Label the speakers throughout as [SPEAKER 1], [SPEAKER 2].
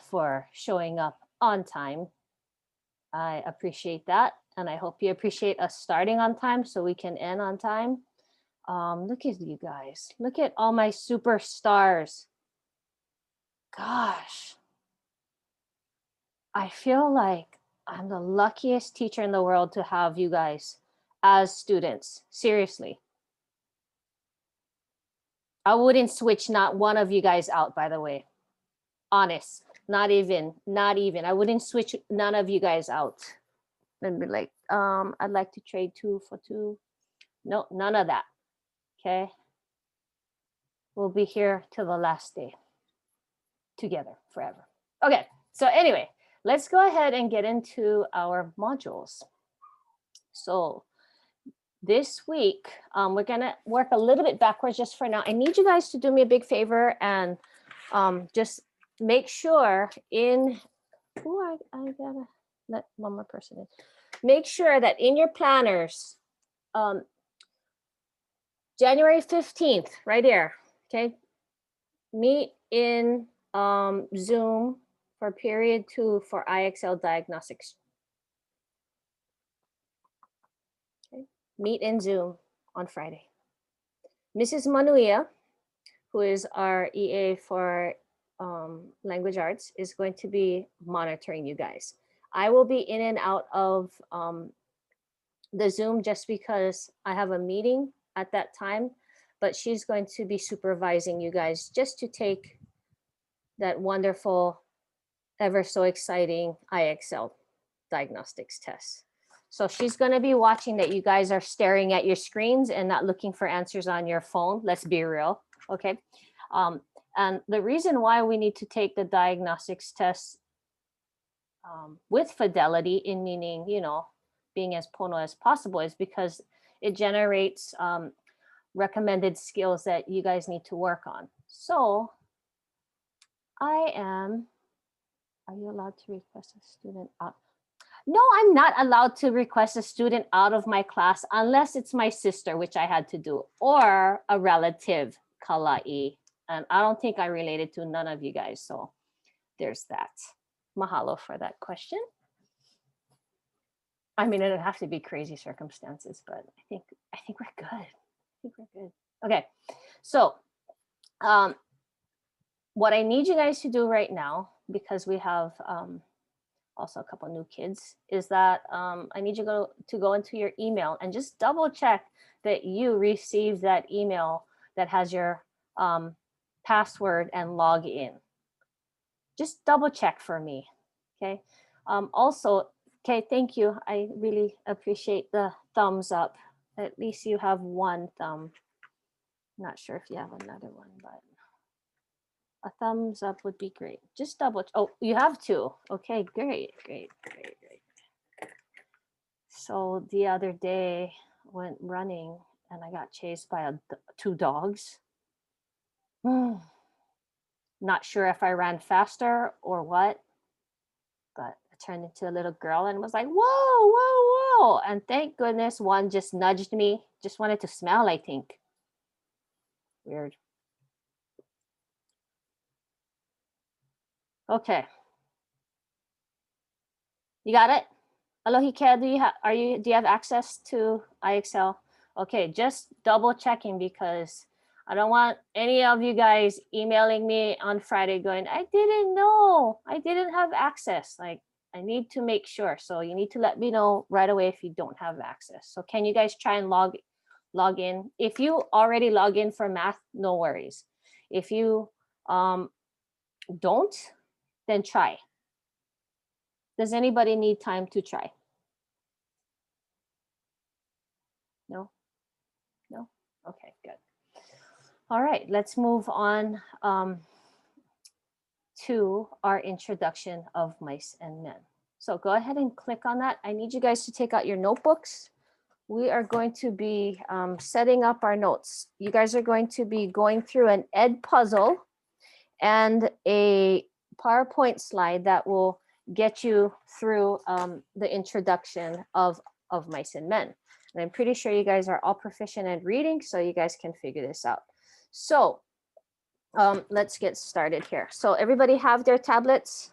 [SPEAKER 1] for showing up on time. I appreciate that. And I hope you appreciate us starting on time so we can end on time. Look at you guys. Look at all my superstars. Gosh, I feel like I'm the luckiest teacher in the world to have you guys as students. Seriously. I wouldn't switch not one of you guys out, by the way. Honest. Not even. I wouldn't switch none of you guys out. And be like, I'd like to trade 2 for 2. No, none of that. Okay. We'll be here till the last day. Together forever. Okay. So anyway, let's go ahead and get into our modules. So this week, we're gonna work a little bit backwards just for now. I need you guys to do me a big favor and just make sure in, I gotta let one more person in. Make sure that in your planners, January 15th, right here, okay? Meet in Zoom for period 2 for IXL diagnostics. Okay. Meet in Zoom on Friday. Mrs. Manuia, who is our EA for language arts, is going to be monitoring you guys. I will be in and out of the Zoom just because I have a meeting at that time, but she's going to be supervising you guys just to take that wonderful, ever so exciting IXL diagnostics test. So she's going to be watching that you guys are staring at your screens and not looking for answers on your phone. Let's be real, okay? And the reason why we need to take the diagnostics test with fidelity, in meaning, you know, being as pono as possible, is because it generates recommended skills that you guys need to work on. So are you allowed to request a student out? No, I'm not allowed to request a student out of my class unless it's my sister, which I had to do, or a relative, Kalai. And I don't think I related to none of you guys. So there's that. Mahalo for that question. I mean, it would have to be crazy circumstances, but I think we're good. I think we're good. Okay. So what I need you guys to do right now, because we have also a couple new kids, is that I need you to go into your email and just double check that you received that email that has your password and log in. Just double check for me, okay? Also, okay, thank you. I really appreciate the thumbs up. At least you have one thumb. Not sure if you have another one, but a thumbs up would be great. Just double. Oh, you have 2. Okay, great. So the other day went running and I got chased by 2 dogs. Not sure if I ran faster or what, but I turned into a little girl and was like, whoa. And thank goodness one just nudged me, just wanted to smell, I think. Weird. Okay. You got it? Alohike, do you have access to IXL? Okay, just double checking, because I don't want any of you guys emailing me on Friday going, I didn't know, I didn't have access. Like, I need to make sure. So you need to let me know right away if you don't have access. So can you guys try and log in? If you already log in for math, no worries. If you don't, then try. Does anybody need time to try? No? Okay, good. All right, let's move on to our introduction of mice and men. So go ahead and click on that. I need you guys to take out your notebooks. We are going to be setting up our notes. You guys are going to be going through an ed puzzle and a PowerPoint slide that will get you through the introduction of mice and men. And I'm pretty sure you guys are all proficient at reading, so you guys can figure this out. So Let's get started here. So everybody have their tablets?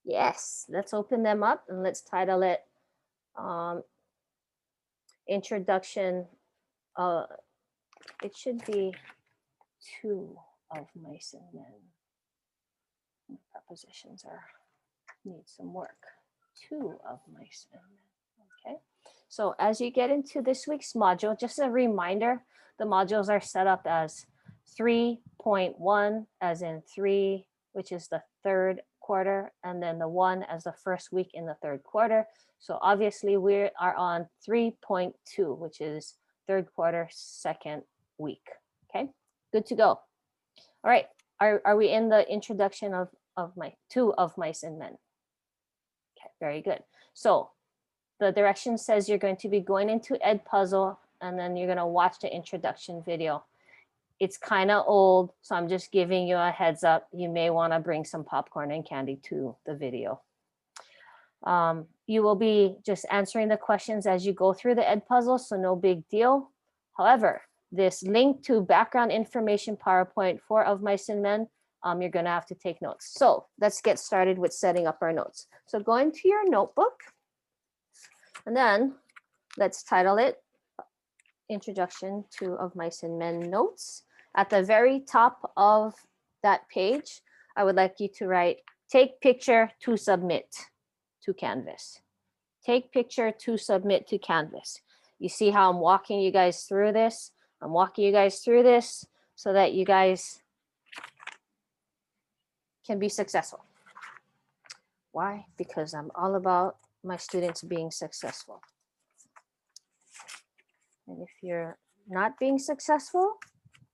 [SPEAKER 1] Yes, let's open them up and let's title it um, Introduction. It should be 2 of mice and men. Prepositions need some work. 2 of mice and men. Okay. So as you get into this week's module, just a reminder, the modules are set up as 3.1 as in 3, which is the third quarter, and then the 1 as the first week in the third quarter. So obviously we are on 3.2, which is third quarter, second week. Okay, good to go. All right, are we in the introduction of my 2 of mice and men? Okay, very good. So the direction says you're going to be going into Edpuzzle and then you're going to watch the introduction video. It's kind of old, so I'm just giving you a heads up. You may want to bring some popcorn and candy to the video. You will be just answering the questions as you go through the Edpuzzle, so no big deal. However, this link to background information PowerPoint for Of Mice and Men, you're going to have to take notes. So let's get started with setting up our notes. So go into your notebook. And then let's title it Introduction to Of Mice and Men Notes. At the very top of that page, I would like you to write, take picture to submit to Canvas. Take picture to submit to Canvas. You see how I'm walking you guys through this? I'm walking you guys through this so that you guys can be successful. Why? Because I'm all about my students being successful. And if you're not being successful,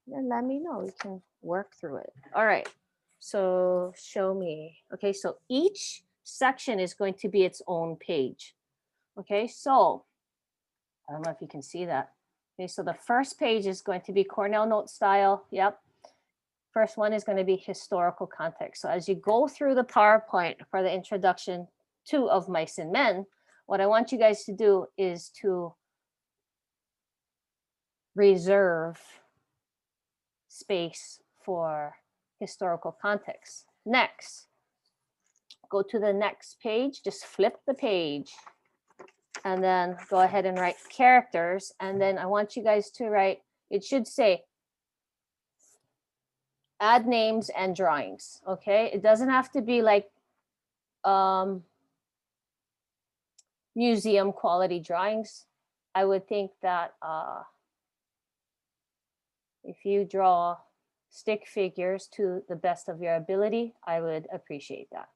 [SPEAKER 1] then let me know. We can work through it. All right. So show me. Okay. So each section is going to be its own page. Okay. So I don't know if you can see that. Okay. So the first page is going to be Cornell Note style. Yep. First one is going to be historical context. So as you go through the PowerPoint for the introduction to Of Mice and Men, what I want you guys to do is to reserve space for historical context. Next, go to the next page, just flip the page and then go ahead and write characters. And then I want you guys to write, it should say add names and drawings, okay? It doesn't have to be like museum quality drawings. I would think that if you draw stick figures to the best of your ability, I would appreciate that.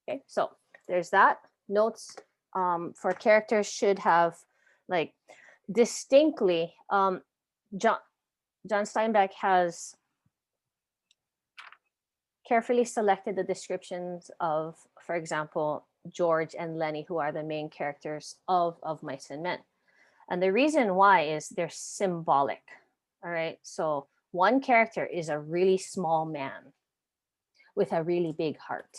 [SPEAKER 1] Okay, so there's that. Notes for characters should have like distinctly, John Steinbeck has carefully selected the descriptions of, for example, George and Lenny, who are the main characters of Mice and Men. And the reason why is they're symbolic. All right, so one character is a really small man with a really big heart.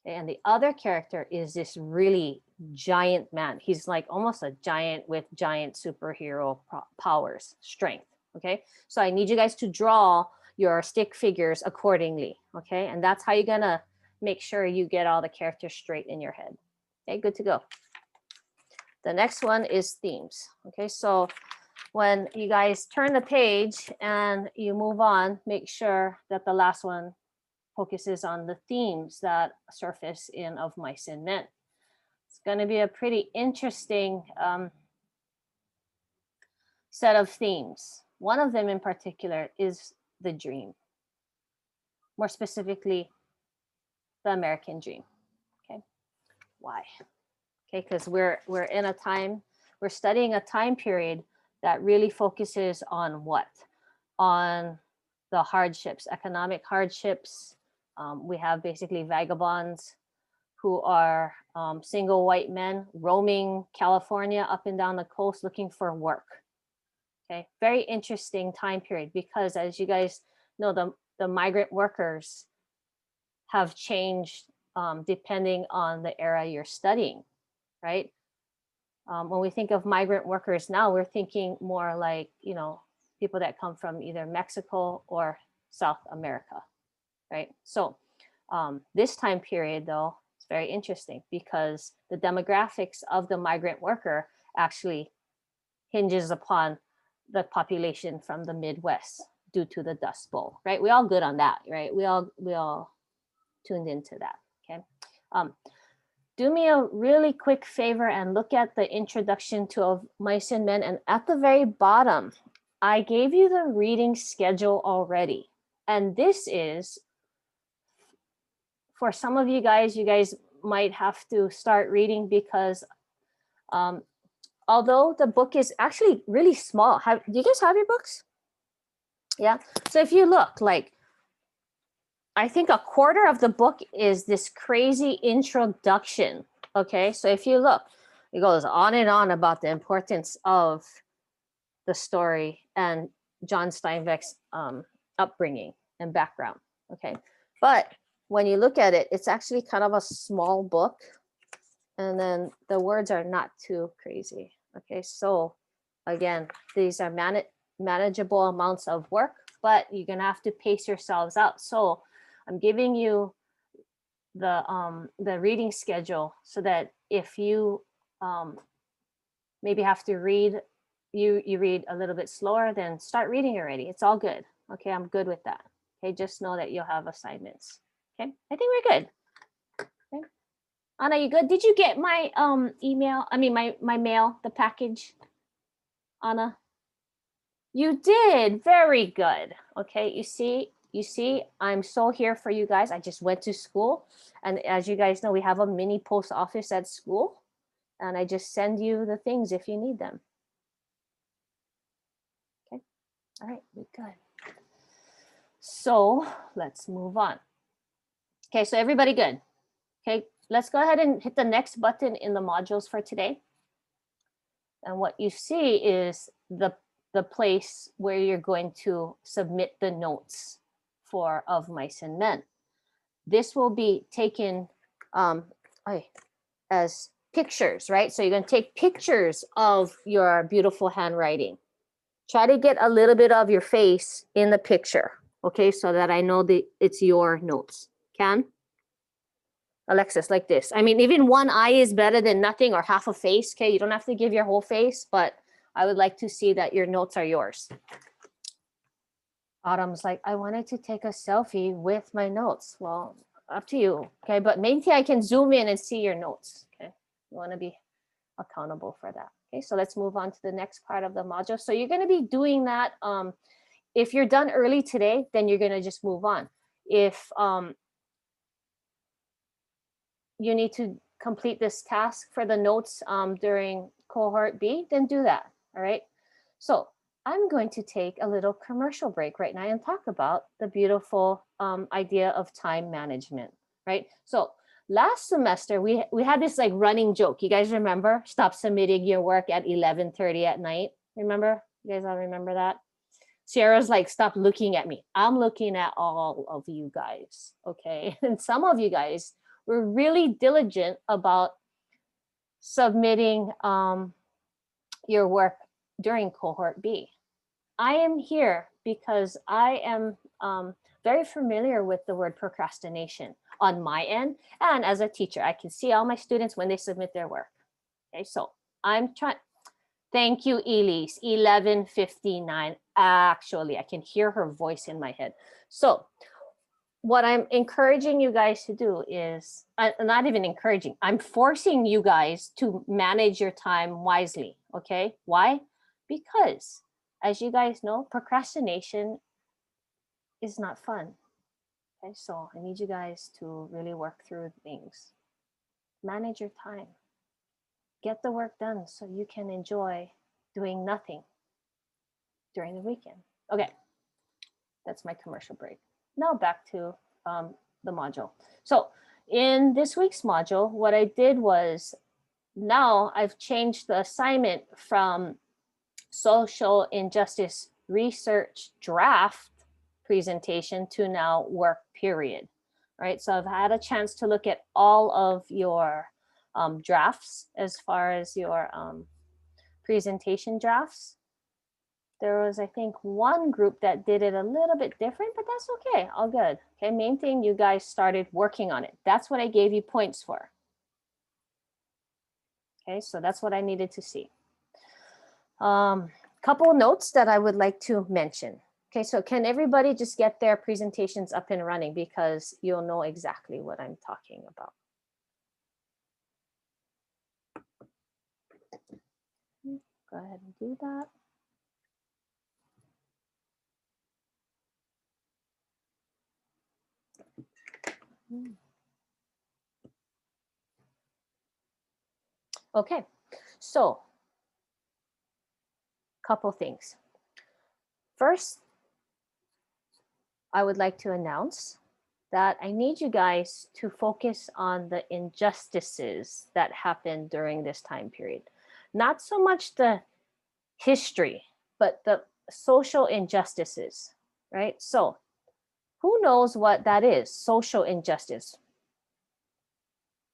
[SPEAKER 1] And the other character is this really giant man. He's like almost a giant with giant superhero powers, strength. Okay, so I need you guys to draw your stick figures accordingly. Okay, and that's how you're gonna make sure you get all the characters straight in your head. Okay, good to go. The next one is themes. Okay, so when you guys turn the page and you move on, make sure that the last one focuses on the themes that surface in Of Mice and Men. It's going to be a pretty interesting set of themes. One of them in particular is the dream. More specifically, the American dream. Okay, why? Okay, because we're in a time, we're studying a time period that really focuses on what? On the hardships, economic hardships. We have basically vagabonds who are single white men roaming California up and down the coast looking for work. Okay, very interesting time period because as you guys know, the migrant workers have changed depending on the era you're studying, right? When we think of migrant workers now, we're thinking more like, you know, people that come from either Mexico or South America, right? So this time period, though, it's very interesting because the demographics of the migrant worker actually hinges upon the population from the Midwest due to the Dust Bowl, right? We all good on that, right? We all tuned into that, okay? Do me a really quick favor and look at the introduction to Of Mice and Men, and at the very bottom, I gave you the reading schedule already. And this is, for some of you guys might have to start reading because although the book is actually really small, do you guys have your books? Yeah. So if you look, like, I think a quarter of the book is this crazy introduction. Okay. So if you look, it goes on and on about the importance of the story and John Steinbeck's upbringing and background. Okay. But when you look at it, it's actually kind of a small book. And then the words are not too crazy. Okay. So again, these are manageable amounts of work, but you're going to have to pace yourselves out. So I'm giving you the reading schedule so that if you maybe have to read, you read a little bit slower, then start reading already. It's all good. Okay, I'm good with that. Okay, just know that you'll have assignments. Okay, I think we're good. Okay. Anna, you good? Did you get my email? I mean, my mail, the package, Anna? You did. Very good. Okay, you see, I'm so here for you guys. I just went to school, and as you guys know, we have a mini post office at school, and I just send you the things if you need them. Okay, all right, we're good. So let's move on. Okay, so everybody good? Okay, let's go ahead and hit the next button in the modules for today. And what you see is the place where you're going to submit the notes for Of Mice and Men. This will be taken as pictures, right? So you're going to take pictures of your beautiful handwriting. Try to get a little bit of your face in the picture, okay? So that I know that it's your notes. Can? Alexis, like this. I mean, even one eye is better than nothing, or half a face, okay? You don't have to give your whole face, but I would like to see that your notes are yours. Autumn's like, I wanted to take a selfie with my notes. Well, up to you, okay? But maybe I can zoom in and see your notes, okay? You want to be accountable for that. Okay, so let's move on to the next part of the module. So you're going to be doing that. If you're done early today, then you're going to just move on. If you need to complete this task for the notes during cohort B, then do that. All right. So I'm going to take a little commercial break right now and talk about the beautiful idea of time management, right? So last semester, we had this like running joke. You guys remember? Stop submitting your work at 11:30 at night. Remember? You guys all remember that? Sierra's like, stop looking at me. I'm looking at all of you guys, okay? And some of you guys were really diligent about submitting your work during cohort B. I am here because I am very familiar with the word procrastination on my end. And as a teacher, I can see all my students when they submit their work. Okay, so I'm trying. Thank you, Elise. 11:59. Actually, I can hear her voice in my head. So what I'm encouraging you guys to do is, not even encouraging, I'm forcing you guys to manage your time wisely, okay? Why? Because, as you guys know, procrastination is not fun, okay? So I need you guys to really work through things. Manage your time. Get the work done so you can enjoy doing nothing during the weekend. Okay, that's my commercial break. Now back to the module. So in this week's module, what I did was, now I've changed the assignment from social injustice research draft presentation to now work period, right? So I've had a chance to look at all of your drafts as far as your presentation drafts. There was, I think, one group that did it a little bit different, but that's okay, all good. Okay, main thing, you guys started working on it. That's what I gave you points for. Okay, so that's what I needed to see. Couple notes that I would like to mention. Okay, so can everybody just get their presentations up and running, because you'll know exactly what I'm talking about. Go ahead and do that. Okay, so couple things. First, I would like to announce that I need you guys to focus on the injustices that happened during this time period. Not so much the history, but the social injustices, right? So who knows what that is, social injustice?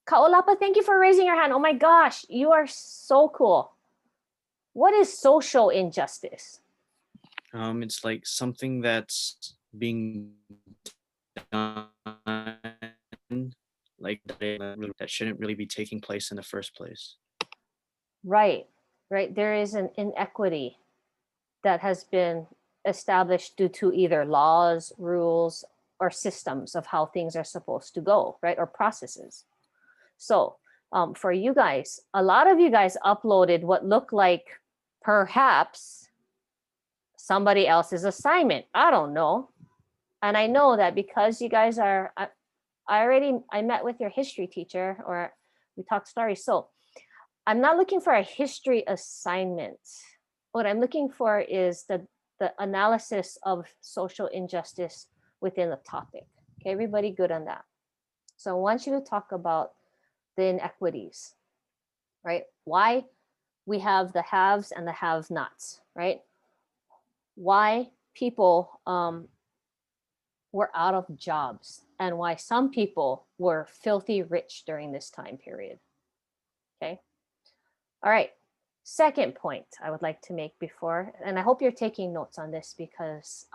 [SPEAKER 1] Kaolapa, thank you for raising your hand. Oh my gosh, you are so cool. What is social injustice?
[SPEAKER 2] It's like something that's being done, like that shouldn't really be taking place in the first place.
[SPEAKER 1] Right, right. There is an inequity that has been established due to either laws, rules, or systems of how things are supposed to go, right? Or processes. So for you guys, a lot of you guys uploaded what looked like perhaps somebody else's assignment. I don't know. And I know that because you guys are, I met with your history teacher, or we talked stories. So I'm not looking for a history assignment. What I'm looking for is the analysis of social injustice within the topic. Okay, everybody good on that? So I want you to talk about the inequities, right? Why we have the haves and the have-nots, right? Why people were out of jobs, and why some people were filthy rich during this time period. Okay. All right. Second point I would like to make before, and I hope you're taking notes on this because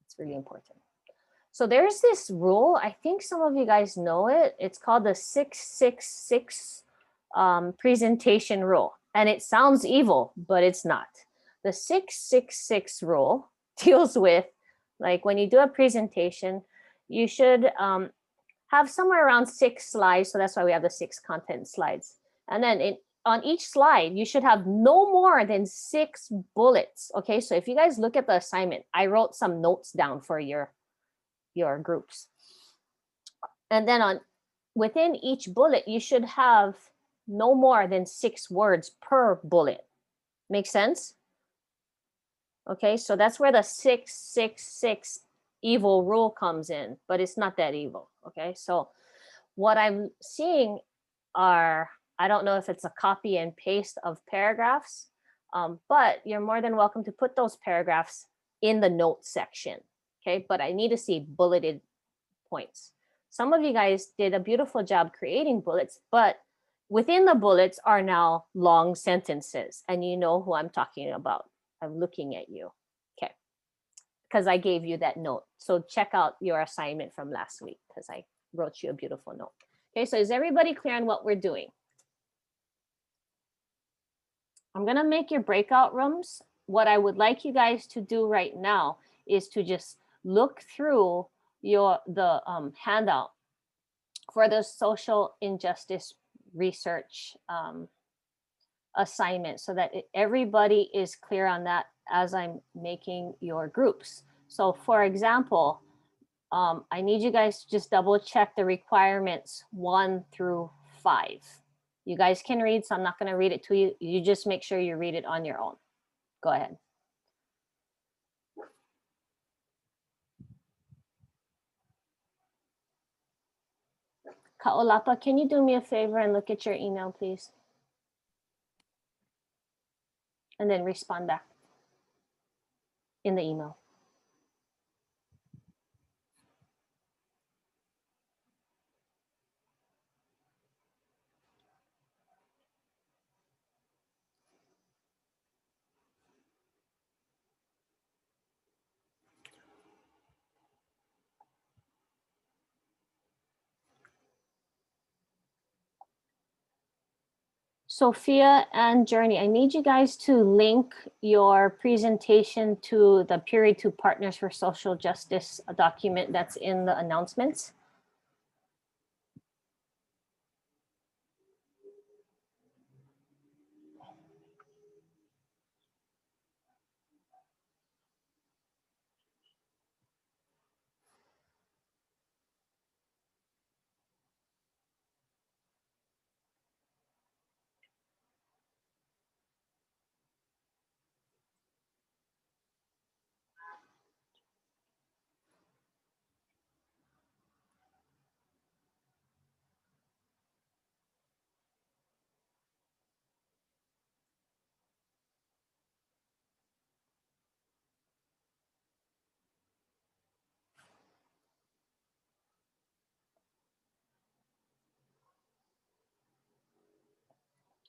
[SPEAKER 1] it's really important. So there's this rule. I think some of you guys know it. It's called the 666 presentation rule. And it sounds evil, but it's not. The 666 rule deals with, like, when you do a presentation, you should have somewhere around 6 slides. So that's why we have the 6 content slides. And then on each slide, you should have no more than 6 bullets. Okay, so if you guys look at the assignment, I wrote some notes down for your groups. And then within each bullet, you should have no more than 6 words per bullet. Make sense? Okay, so that's where the 666 evil rule comes in, but it's not that evil. Okay, so what I'm seeing are, I don't know if it's a copy and paste of paragraphs, but you're more than welcome to put those paragraphs in the notes section. Okay, but I need to see bulleted points. Some of you guys did a beautiful job creating bullets, but within the bullets are now long sentences, and you know who I'm talking about. I'm looking at you. Okay, because I gave you that note. So check out your assignment from last week because I wrote you a beautiful note. Okay, so is everybody clear on what we're doing? I'm gonna make your breakout rooms. What I would like you guys to do right now is to just look through the handout for the social injustice research assignment, so that everybody is clear on that as I'm making your groups. So for example, I need you guys to just double check the requirements 1 through 5. You guys can read, so I'm not going to read it to you. You just make sure you read it on your own. Go ahead. Kaolapa, can you do me a favor and look at your email, please? And then respond back in the email. Sophia and Journey, I need you guys to link your presentation to the Period 2 Partners for Social Justice document that's in the announcements.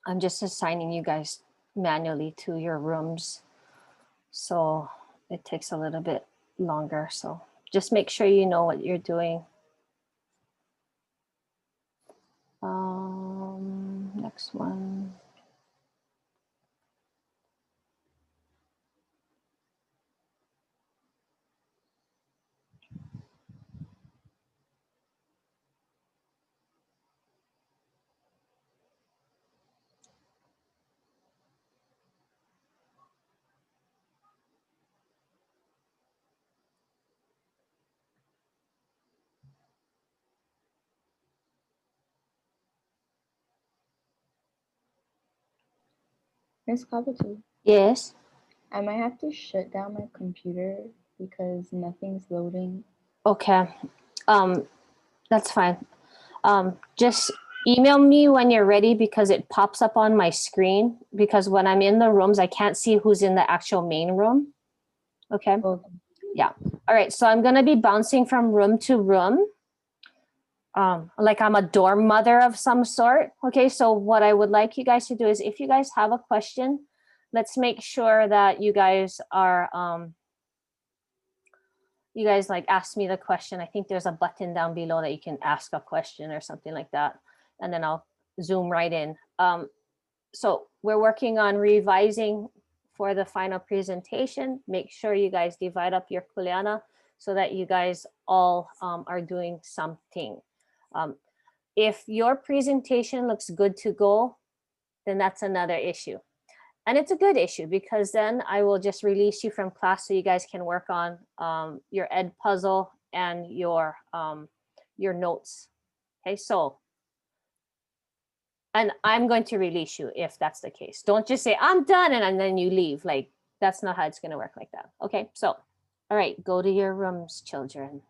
[SPEAKER 1] I'm just assigning you guys manually to your rooms. So it takes a little bit longer. So just make sure you know what you're doing. Next one.
[SPEAKER 3] Miss Kabuto,
[SPEAKER 1] Yes.
[SPEAKER 3] I might have to shut down my computer because nothing's loading.
[SPEAKER 1] Okay. That's fine. Just email me when you're ready because it pops up on my screen because when I'm in the rooms, I can't see who's in the actual main room. Okay.
[SPEAKER 3] Okay.
[SPEAKER 1] Yeah. All right. So I'm going to be bouncing from room to room. Like I'm a dorm mother of some sort. Okay. So what I would like you guys to do is if you guys have a question, let's make sure that you guys are, you guys like ask me the question. I think there's a button down below that you can ask a question or something like that. And then I'll zoom right in. So we're working on revising for the final presentation. Make sure you guys divide up your kuleana so that you guys all are doing something. If your presentation looks good to go, then that's another issue. And it's a good issue because then I will just release you from class so you guys can work on your ed puzzle and your notes. Okay, so, and I'm going to release you if that's the case. Don't just say, I'm done, and then you leave. Like, that's not how it's going to work like that. Okay, so, all right, go to your rooms, children.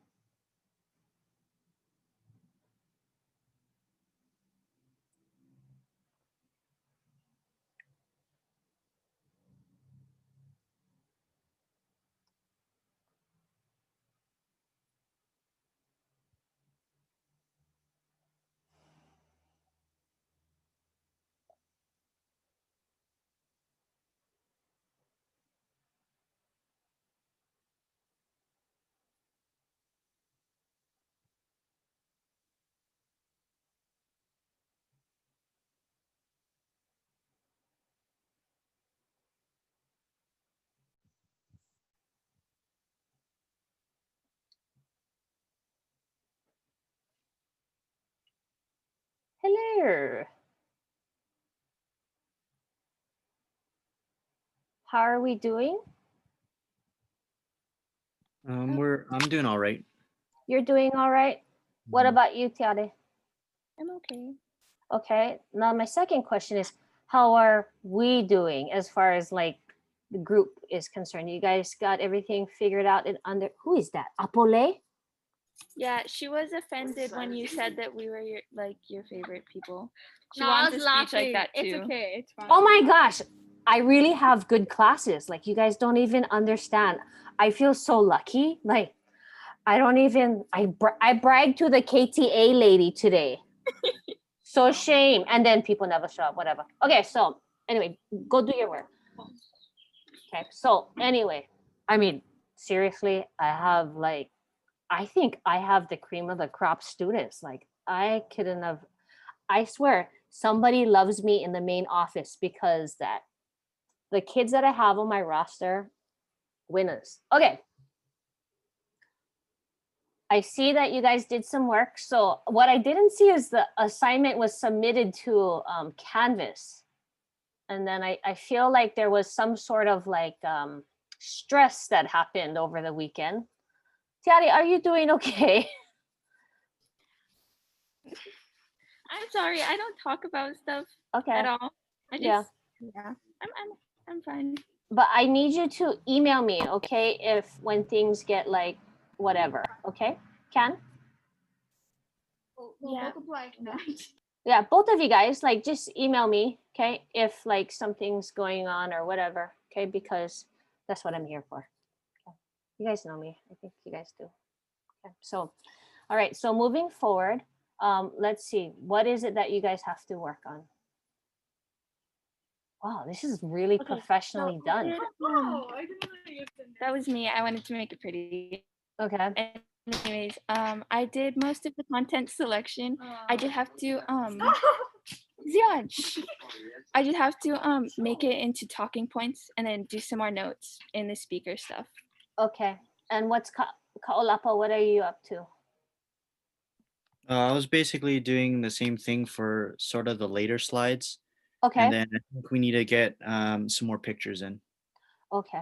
[SPEAKER 1] Hello. How are we doing?
[SPEAKER 2] I'm doing all right.
[SPEAKER 1] You're doing all right? What about you, Tiare?
[SPEAKER 3] I'm okay.
[SPEAKER 1] Okay, now my second question is, how are we doing as far as like the group is concerned? You guys got everything figured out and under, who is that? Apole?
[SPEAKER 4] Yeah, she was offended when you said that we were your favorite people. She
[SPEAKER 5] No, I
[SPEAKER 4] wants
[SPEAKER 5] was
[SPEAKER 4] a speech
[SPEAKER 5] laughing.
[SPEAKER 4] like that too.
[SPEAKER 5] It's okay. It's fine.
[SPEAKER 1] Oh my gosh, I really have good classes. Like you guys don't even understand. I feel so lucky. Like I don't even, I bragged to the KTA lady today. So shame. And then people never show up, whatever. Okay, so anyway, go do your work. Okay, so anyway, I mean, seriously, I have like, I think I have the cream of the crop students. Like, I couldn't have, I swear, somebody loves me in the main office because that the kids that I have on my roster, winners. Okay. I see that you guys did some work. So what I didn't see is the assignment was submitted to Canvas. And then I feel like there was some sort of like stress that happened over the weekend. Tiari, are you doing okay?
[SPEAKER 4] I'm sorry. I don't talk about stuff
[SPEAKER 1] Okay.
[SPEAKER 4] at all. I just
[SPEAKER 1] Yeah.
[SPEAKER 4] yeah. I'm fine.
[SPEAKER 1] But I need you to email me, okay? If when things get like whatever, okay? Can?
[SPEAKER 4] Yeah.
[SPEAKER 1] Yeah, both of you guys, like just email me, okay? If like something's going on or whatever, okay? Because that's what I'm here for. Okay. You guys know me. I think you guys do. Okay. So, all right. So moving forward, let's see. What is it that you guys have to work on? Wow, this is really
[SPEAKER 4] Okay,
[SPEAKER 1] professionally done.
[SPEAKER 4] That was me. I wanted to make it pretty.
[SPEAKER 1] Okay.
[SPEAKER 4] Anyways, I did most of the content selection. I just have to Zion, I just have to make it into talking points and then do some more notes in the speaker stuff.
[SPEAKER 1] Okay. And what's Kaolapa? What are you up to?
[SPEAKER 2] I was basically doing the same thing for sort of the later slides.
[SPEAKER 1] Okay.
[SPEAKER 2] And then I think we need to get some more pictures in.
[SPEAKER 1] Okay.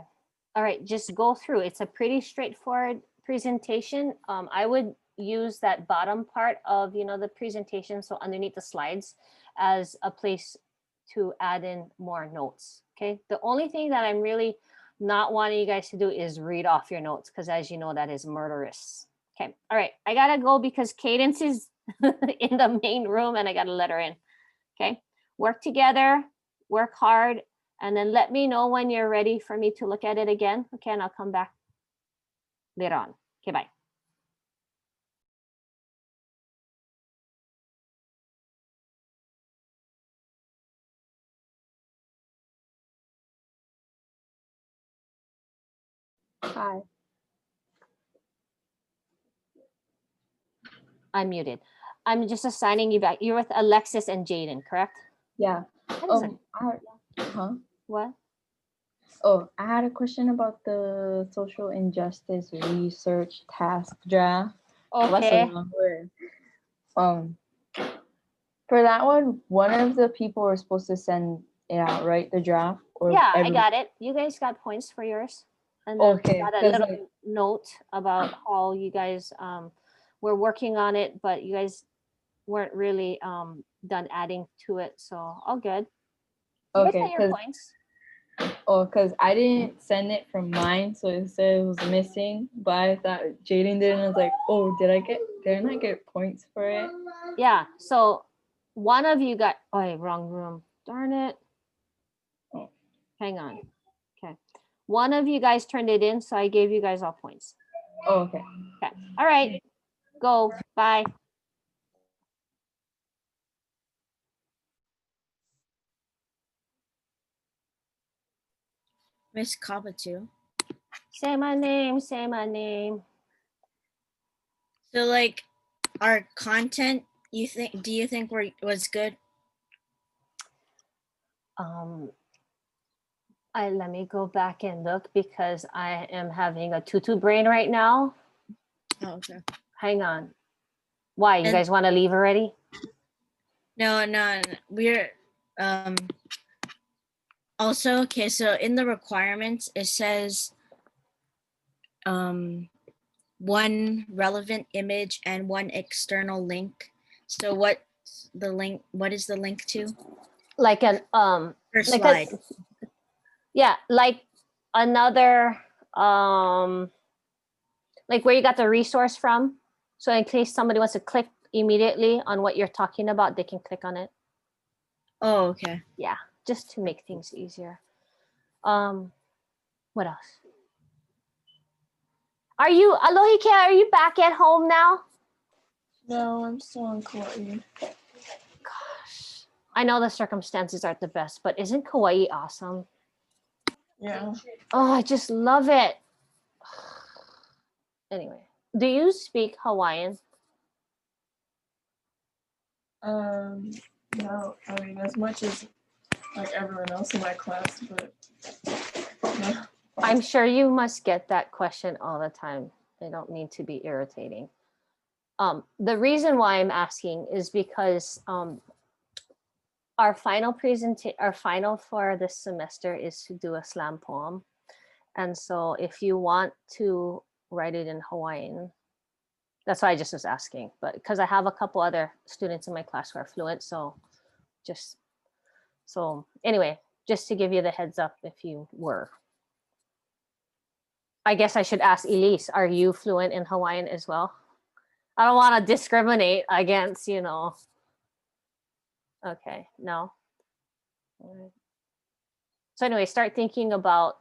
[SPEAKER 1] All right. Just go through. It's a pretty straightforward presentation. I would use that bottom part of, the presentation. So underneath the slides as a place to add in more notes. Okay. The only thing that I'm really not wanting you guys to do is read off your notes because as you know, that is murderous. Okay. All right. I got to go because Cadence is in the main room and I got to let her in. Okay. Work together, work hard, and then let me know when you're ready for me to look at it again. Okay, and I'll come back later on. Okay, bye.
[SPEAKER 3] Hi.
[SPEAKER 1] I'm muted. I'm just assigning you back. You're with Alexis and Jaden, correct?
[SPEAKER 3] Yeah.
[SPEAKER 1] That is a-
[SPEAKER 3] Huh?
[SPEAKER 1] what?
[SPEAKER 3] Oh, I had a question about the social injustice research task draft. Oh, that's a
[SPEAKER 1] Okay.
[SPEAKER 3] long word. For that one of the people were supposed to send it out, right? The draft, or
[SPEAKER 1] Yeah, I
[SPEAKER 3] every-
[SPEAKER 1] got it. You guys got points for yours. And then
[SPEAKER 3] Okay,
[SPEAKER 1] I got a
[SPEAKER 3] 'cause,
[SPEAKER 1] little
[SPEAKER 3] like-
[SPEAKER 1] note about how you guys were working on it, but you guys weren't really done adding to it. So all good. You guys
[SPEAKER 3] Okay,
[SPEAKER 1] got your points.
[SPEAKER 3] because I didn't send it from mine, so it said it was missing. But I thought Jaden did, and I was like, oh, didn't I get points for it?
[SPEAKER 1] Yeah. So one of you got, oh, wrong room. Darn it.
[SPEAKER 3] Oh.
[SPEAKER 1] Hang on. Okay. One of you guys turned it in, so I gave you guys all points.
[SPEAKER 3] Oh, okay.
[SPEAKER 1] Okay. All right. Go. Bye.
[SPEAKER 5] Miss Kabatu.
[SPEAKER 1] Say my name. Say my name.
[SPEAKER 5] So like our content, do you think was good?
[SPEAKER 1] Let me go back and look because I am having a tutu brain right now.
[SPEAKER 5] Oh, okay.
[SPEAKER 1] Hang on. Why? You
[SPEAKER 5] And-
[SPEAKER 1] guys want to leave already?
[SPEAKER 5] No. We're also okay, so in the requirements it says one relevant image and one external link. So what is the link to?
[SPEAKER 1] Like an
[SPEAKER 5] Per
[SPEAKER 1] like
[SPEAKER 5] slide.
[SPEAKER 1] yeah, like another like where you got the resource from. So in case somebody wants to click immediately on what you're talking about, they can click on it.
[SPEAKER 5] Oh, okay.
[SPEAKER 1] Yeah, just to make things easier. What else? Alohi Ke, are you back at home now?
[SPEAKER 3] No, I'm still on Kauai.
[SPEAKER 1] Gosh, I know the circumstances aren't the best, but isn't Kauai awesome?
[SPEAKER 3] Yeah.
[SPEAKER 1] Oh, I just love it. Anyway, do you speak Hawaiian?
[SPEAKER 6] No, I mean, as much as like everyone else in my class, but no.
[SPEAKER 1] I'm sure you must get that question all the time. I don't mean to be irritating. The reason why I'm asking is because our final for this semester is to do a slam poem. And so if you want to write it in Hawaiian, that's why I just was asking, but because I have a couple other students in my class who are fluent, so anyway, just to give you the heads up if you were. I guess I should ask Elise, are you fluent in Hawaiian as well? I don't want to discriminate against, Okay, no. All right. So anyway, start thinking about,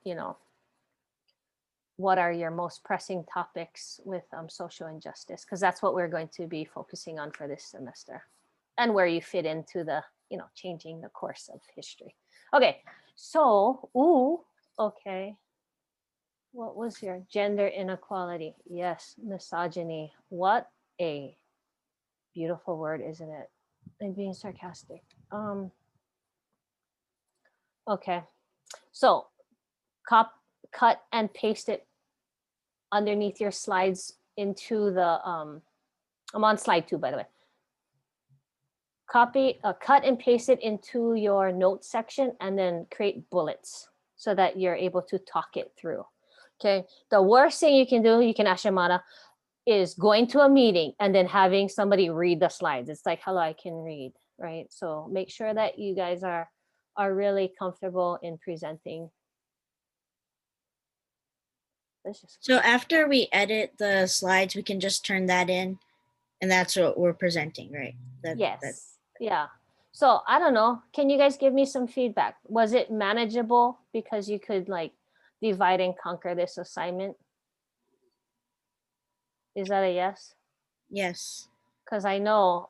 [SPEAKER 1] what are your most pressing topics with social injustice, because that's what we're going to be focusing on for this semester, and where you fit into the, changing the course of history. Okay, so, okay. What was your gender inequality? Yes, misogyny. What a beautiful word, isn't it? I'm being sarcastic. Okay, so cut and paste it underneath your slides into the, I'm on slide 2, by the way. Cut and paste it into your notes section and then create bullets so that you're able to talk it through. Okay, the worst thing you can do, you can ask Yamada, is going to a meeting and then having somebody read the slides. It's like, hello, I can read, right? So make sure that you guys are really comfortable in presenting.
[SPEAKER 5] So after we edit the slides, we can just turn that in, and that's what we're presenting, right?
[SPEAKER 1] Yes. Yeah. So I don't know. Can you guys give me some feedback? Was it manageable because you could like divide and conquer this assignment? Is that a yes?
[SPEAKER 5] Yes.
[SPEAKER 1] Because I know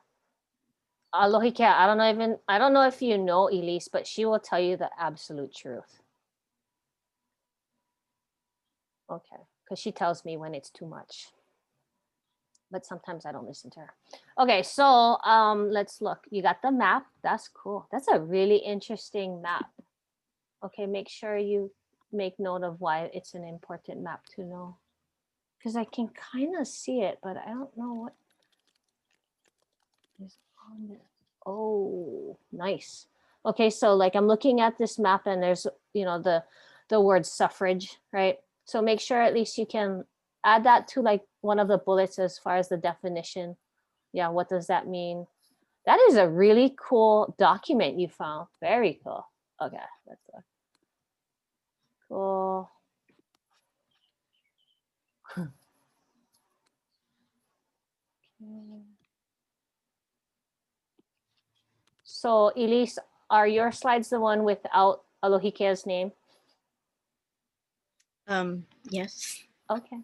[SPEAKER 1] Alohike, I don't know if you know Elise, but she will tell you the absolute truth. Okay, because she tells me when it's too much. But sometimes I don't listen to her. Okay, so let's look. You got the map. That's cool. That's a really interesting map. Okay, make sure you make note of why it's an important map to know. Because I can kind of see it, but I don't know what is on it. Oh, nice. Okay, so like I'm looking at this map and there's, the word suffrage, right? So make sure at least you can add that to like one of the bullets as far as the definition. Yeah, what does that mean? That is a really cool document you found. Very cool. Okay, let's look. Cool. So Elise, are your slides the one without Alohike's name?
[SPEAKER 5] Yes.
[SPEAKER 1] Okay.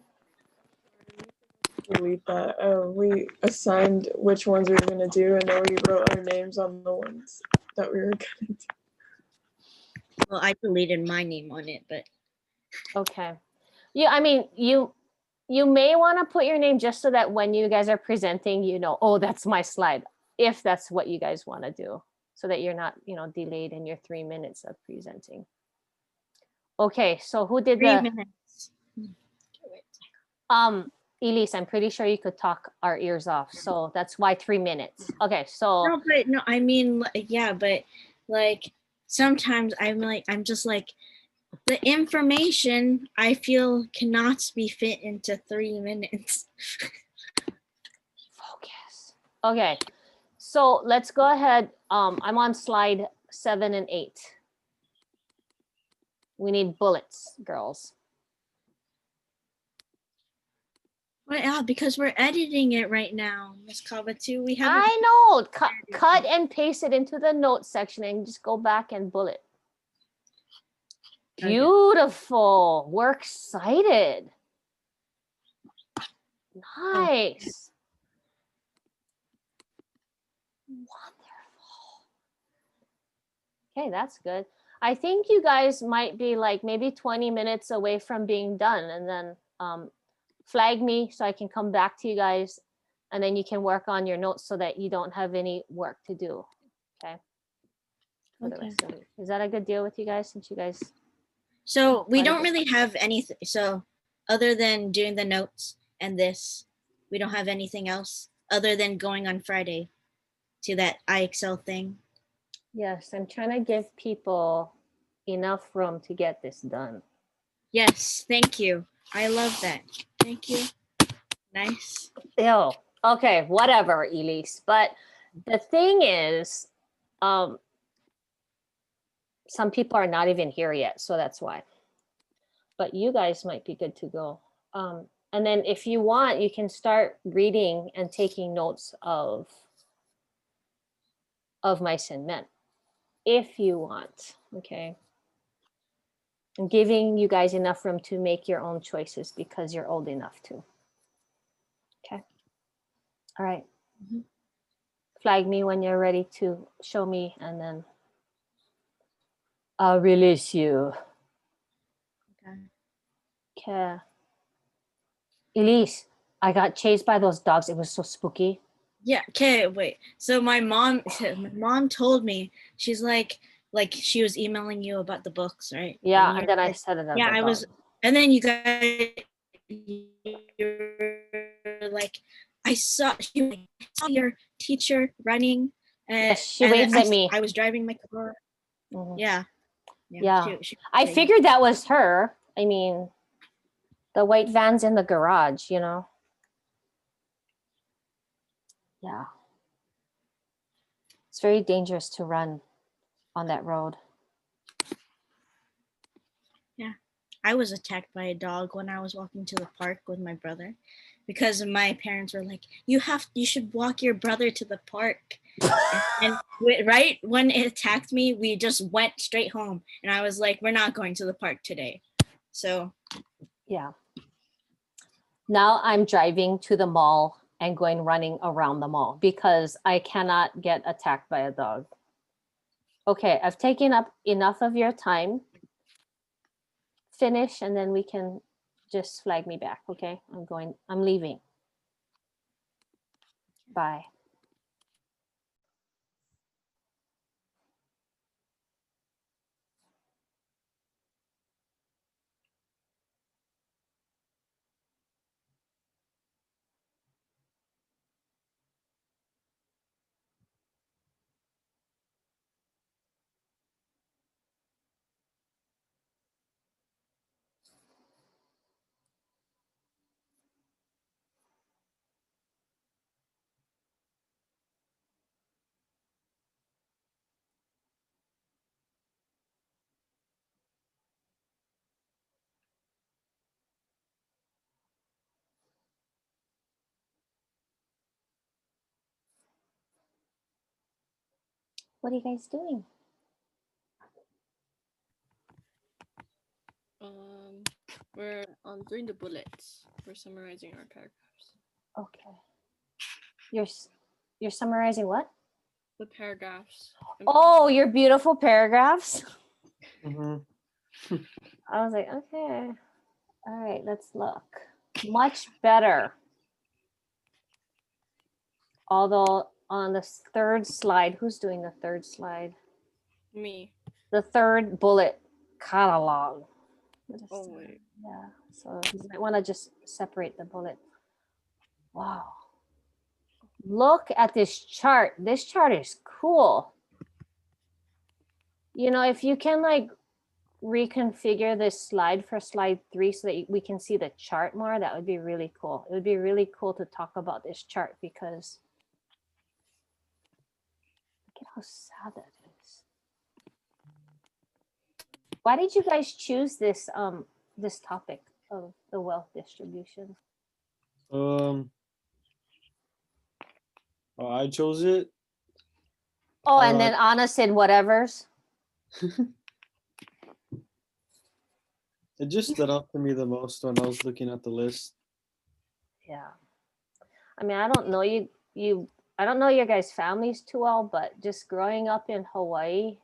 [SPEAKER 6] Delete that. We assigned which ones we were gonna do, and then we wrote our names on the ones that we were gonna do.
[SPEAKER 5] Well, I deleted my name on it, but
[SPEAKER 1] Okay. Yeah, I mean, you may want to put your name just so that when you guys are presenting, oh, that's my slide, if that's what you guys want to do, so that you're not, delayed in your 3 minutes of presenting. Okay, so who did
[SPEAKER 5] 3 minutes.
[SPEAKER 1] Elise, I'm pretty sure you could talk our ears off, so that's why 3 minutes. Okay, so
[SPEAKER 5] No, I mean, yeah, but like sometimes I'm just like, the information I feel cannot be fit into 3 minutes.
[SPEAKER 1] focus. Okay, so let's go ahead. I'm on slide 7 and 8. We need bullets, girls.
[SPEAKER 5] Well, yeah, because we're editing it right now, Miss Kabatu. We have.
[SPEAKER 1] I know. Cut and paste it into the notes section and just go back and bullet.
[SPEAKER 5] Okay.
[SPEAKER 1] Beautiful. We're excited. Nice. Wonderful. Okay, that's good. I think you guys might be like maybe 20 minutes away from being done, and then flag me so I can come back to you guys, and then you can work on your notes so that you don't have any work to do. Okay. For the
[SPEAKER 5] Okay.
[SPEAKER 1] rest of it. Is that a good deal with you guys since you guys
[SPEAKER 5] So we
[SPEAKER 1] Quite a
[SPEAKER 5] don't
[SPEAKER 1] bit.
[SPEAKER 5] really have anything. So other than doing the notes and this, we don't have anything else other than going on Friday to that iExcel thing.
[SPEAKER 1] Yes, I'm trying to give people enough room to get this done.
[SPEAKER 5] Yes, thank you. I love that. Thank you. Nice.
[SPEAKER 1] Ew. Okay, whatever, Elise. But the thing is, some people are not even here yet, so that's why. But you guys might be good to go. And then if you want, you can start reading and taking notes of mice and men, if you want. Okay. I'm giving you guys enough room to make your own choices because you're old enough to. Okay. All right.
[SPEAKER 5] Mhm.
[SPEAKER 1] Flag me when you're ready to show me, and then I'll release you.
[SPEAKER 5] Okay.
[SPEAKER 1] Okay. Elise, I got chased by those dogs. It was so spooky.
[SPEAKER 5] Yeah. Okay. Wait. So my mom told me, she's like she was emailing you about the books, right?
[SPEAKER 1] Yeah,
[SPEAKER 5] you
[SPEAKER 1] and then I
[SPEAKER 5] guys-
[SPEAKER 1] said it.
[SPEAKER 5] yeah, I was, and then you guys, you're like, I saw your teacher running,
[SPEAKER 1] Yes, she
[SPEAKER 5] and then
[SPEAKER 1] waves at me.
[SPEAKER 5] I was driving my car.
[SPEAKER 1] Mhm.
[SPEAKER 5] Yeah.
[SPEAKER 1] Yeah.
[SPEAKER 5] She
[SPEAKER 1] I
[SPEAKER 5] said-
[SPEAKER 1] figured that was her. I mean, the white van's in the garage, you know? Yeah. It's very dangerous to run on that road.
[SPEAKER 5] I was attacked by a dog when I was walking to the park with my brother, because my parents were like, you should walk your brother to the park. And right when it attacked me, we just went straight home, and I was like, we're not going to the park today. So
[SPEAKER 1] Yeah. Now I'm driving to the mall and going running around the mall because I cannot get attacked by a dog. Okay, I've taken up enough of your time. Finish, and then we can just flag me back, okay? I'm leaving. Bye. What are you guys doing?
[SPEAKER 7] We're doing the bullets. We're summarizing our paragraphs.
[SPEAKER 1] Okay. You're summarizing what?
[SPEAKER 7] The paragraphs.
[SPEAKER 1] Oh, your beautiful paragraphs.
[SPEAKER 2] Mhm.
[SPEAKER 1] I was like, okay. All right, let's look. Much better. Although on the third slide, who's doing the third slide?
[SPEAKER 7] Me.
[SPEAKER 1] The third bullet catalog. What is
[SPEAKER 7] Oh
[SPEAKER 1] that?
[SPEAKER 7] wait.
[SPEAKER 1] Yeah, so you might want to just separate the bullet. Wow. Look at this chart. This chart is cool. You know, if you can like reconfigure this slide for slide 3 so that we can see the chart more, that would be really cool. It would be really cool to talk about this chart because look at how sad that is. Why did you guys choose this topic of the wealth distribution?
[SPEAKER 8] I chose it.
[SPEAKER 1] Oh, and
[SPEAKER 8] Uh,
[SPEAKER 1] then Anna said whatever's.
[SPEAKER 8] It just stood out to me the most when I was looking at the list.
[SPEAKER 1] Yeah. I mean, I don't know I don't know your guys' families too well, but just growing up in Hawaii,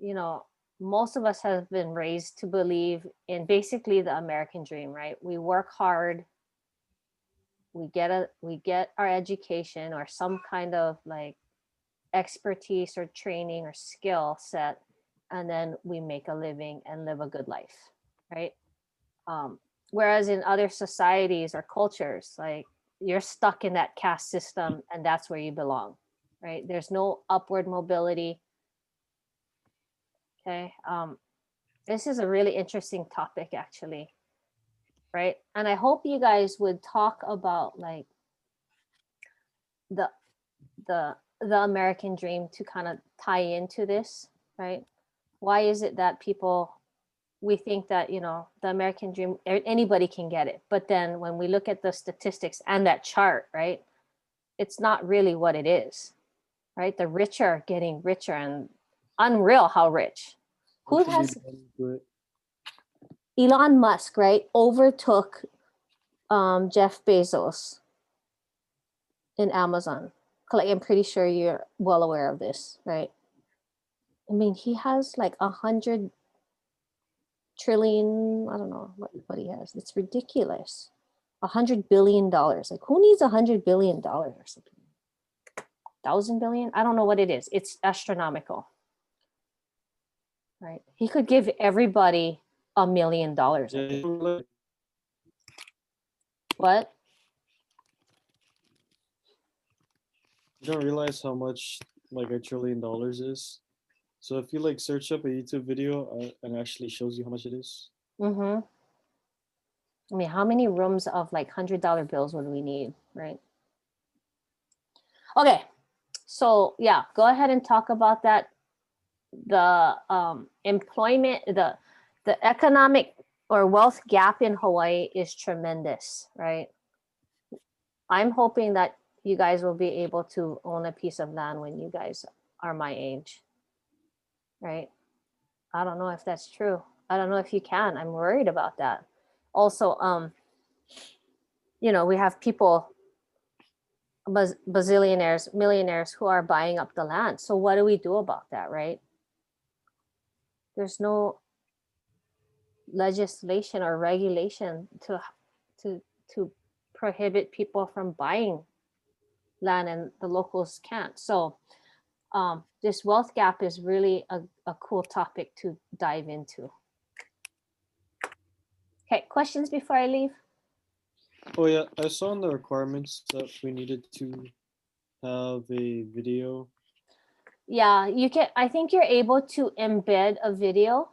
[SPEAKER 1] you know, most of us have been raised to believe in basically the American dream, right? We work hard, we get our education or some kind of like expertise or training or skill set, and then we make a living and live a good life, right? Whereas in other societies or cultures, like you're stuck in that caste system and that's where you belong, right? There's no upward mobility. Okay. This is a really interesting topic, actually, right? And I hope you guys would talk about like the the American dream to kind of tie into this, right? Why is it that people, we think that, you know, the American dream, anybody can get it, but then when we look at the statistics and that chart, right, it's not really what it is, right? The rich are getting richer, and unreal how rich. Who
[SPEAKER 8] What should be
[SPEAKER 1] has
[SPEAKER 8] done to it?
[SPEAKER 1] Elon Musk, right, overtook Jeff Bezos in Amazon. Like, I'm pretty sure you're well aware of this, right? I mean, he has like 100 trillion, I don't know what he has. It's ridiculous. $100 billion. Like, who needs $100 billion or something? 1,000 billion? I don't know what it is. It's astronomical, right? He could give everybody $1 million.
[SPEAKER 8] Yeah,
[SPEAKER 1] What?
[SPEAKER 8] you don't realize how much like $1 trillion is. So if you like search up a YouTube video and actually shows you how much it is.
[SPEAKER 1] Mm-hmm. I mean, how many rooms of like $100 bills would we need, right? Okay, so yeah, go ahead and talk about that. The employment, the economic or wealth gap in Hawaii is tremendous, right? I'm hoping that you guys will be able to own a piece of land when you guys are my age, right? I don't know if that's true. I don't know if you can. I'm worried about that. Also, you know, we have people, bazillionaires, millionaires who are buying up the land. So what do we do about that, right? There's no legislation or regulation to to prohibit people from buying land, and the locals can't. So this wealth gap is really a cool topic to dive into. Okay, questions before I leave?
[SPEAKER 8] Oh yeah, I saw in the requirements that we needed to have a video.
[SPEAKER 1] Yeah, you can. I think you're able to embed a video,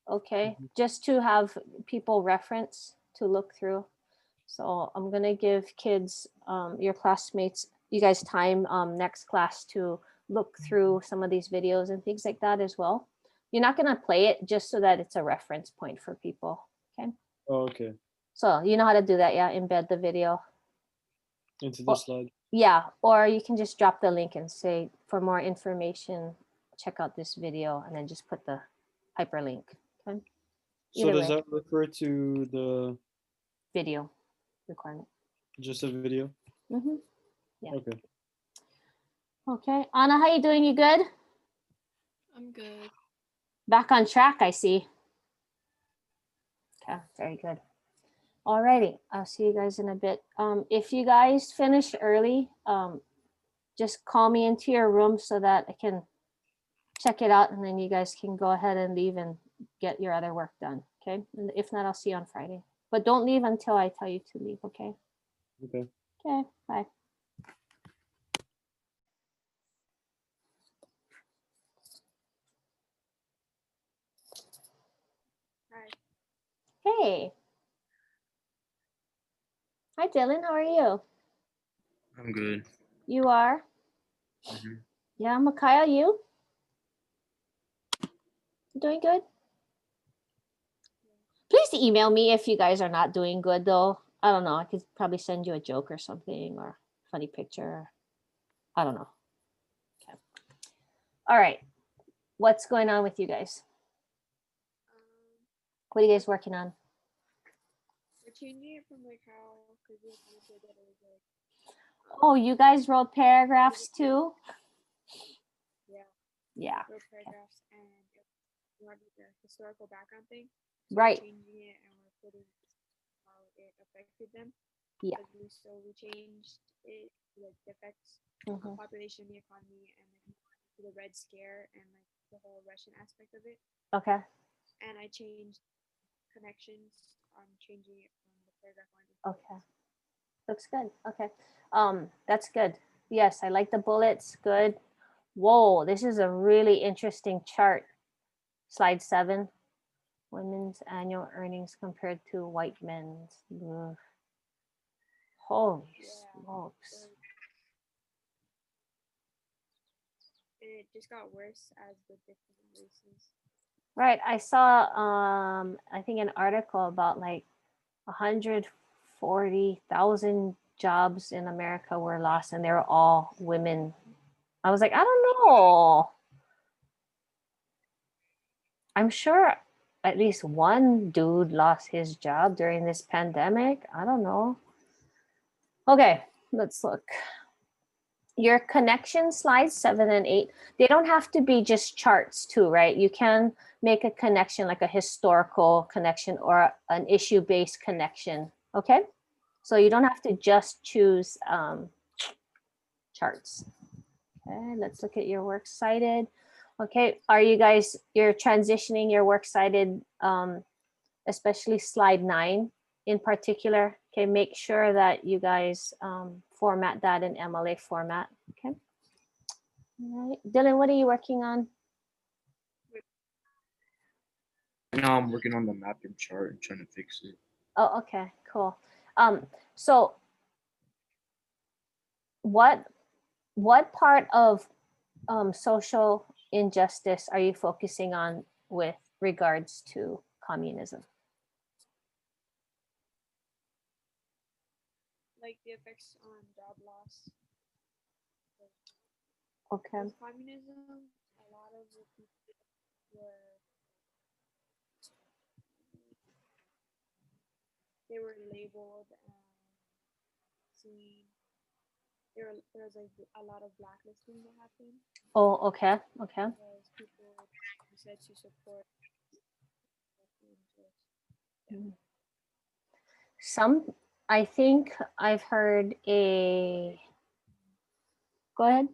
[SPEAKER 1] okay, just to have people reference to look through. So I'm gonna give kids, your classmates, you guys time next class to look through some of these videos and things like that as well. You're not gonna play it, just so that it's a reference point for people. Okay.
[SPEAKER 8] Oh, okay.
[SPEAKER 1] So you know how to do that, yeah? Embed the video.
[SPEAKER 8] Into
[SPEAKER 1] Or-
[SPEAKER 8] the slide.
[SPEAKER 1] Yeah, or you can just drop the link and say, for more information, check out this video, and then just put the hyperlink. Okay.
[SPEAKER 8] So
[SPEAKER 1] Either
[SPEAKER 8] does
[SPEAKER 1] way,
[SPEAKER 8] that refer to the
[SPEAKER 1] video requirement.
[SPEAKER 8] just a video?
[SPEAKER 1] Mm-hmm. Yeah.
[SPEAKER 8] Okay.
[SPEAKER 1] Okay, Anna, how you doing? You good?
[SPEAKER 7] I'm good.
[SPEAKER 1] Back on track, I see. Okay, very good. Alrighty, I'll see you guys in a bit. If you guys finish early, just call me into your room so that I can check it out, and then you guys can go ahead and leave and get your other work done. Okay, and if not, I'll see you on Friday. But don't leave until I tell you to leave. Okay.
[SPEAKER 8] Okay.
[SPEAKER 1] Okay. Bye.
[SPEAKER 7] Hi.
[SPEAKER 1] Hey. Hi, Dylan. How are you?
[SPEAKER 2] I'm good.
[SPEAKER 1] You are?
[SPEAKER 2] Mhm.
[SPEAKER 1] Yeah, Micaiah, you? Doing good? Please email me if you guys are not doing good, though. I don't know. I could probably send you a joke or something, or funny picture. I don't know. Okay. All right. What's going on with you guys? What are you guys working on?
[SPEAKER 7] We're changing it from like how, because you said that it was like,
[SPEAKER 1] Oh, you guys wrote paragraphs too?
[SPEAKER 7] yeah,
[SPEAKER 1] Yeah.
[SPEAKER 7] wrote paragraphs and we want to do the historical background thing. So
[SPEAKER 1] Right.
[SPEAKER 7] We're changing it and we're putting how it affected them.
[SPEAKER 1] Yeah.
[SPEAKER 9] So we changed it to like the effects
[SPEAKER 1] Mhm.
[SPEAKER 9] of population, the economy, and like to the Red Scare and like the whole Russian aspect of it.
[SPEAKER 1] Okay.
[SPEAKER 9] And I changed connections. Changing it from the paragraph one.
[SPEAKER 1] Okay. Looks good. Okay. That's good. Yes, I like the bullets. Good. Whoa, this is a really interesting chart. Slide 7. Women's annual earnings compared to white men's. Ugh. Holy smokes.
[SPEAKER 9] And it just got worse as the different races.
[SPEAKER 1] Right. I saw I think an article about like 140,000 jobs in America were lost and they were all women. I was like, I don't know. I'm sure at least one dude lost his job during this pandemic. I don't know. Okay, let's look. Your connection slides 7 and 8, they don't have to be just charts too, right? You can make a connection like a historical connection or an issue-based connection, okay? So you don't have to just choose charts. Okay, let's look at your works cited. Okay, are you guys, you're transitioning your works cited, especially slide 9 in particular? Okay, make sure that you guys format that in MLA format, okay? All right, Dylan, what are you working on?
[SPEAKER 2] Now I'm working on the mapping chart and trying to fix it.
[SPEAKER 1] Oh, okay, cool. So what part of social injustice are you focusing on with regards to communism?
[SPEAKER 9] Like the effects on job loss.
[SPEAKER 1] Okay.
[SPEAKER 9] With communism, a lot of the people were labeled and seen. There was like a lot of blacklisting that happened.
[SPEAKER 1] Oh, okay, okay.
[SPEAKER 9] Because people said to support.
[SPEAKER 1] Some, I think I've heard a, go ahead.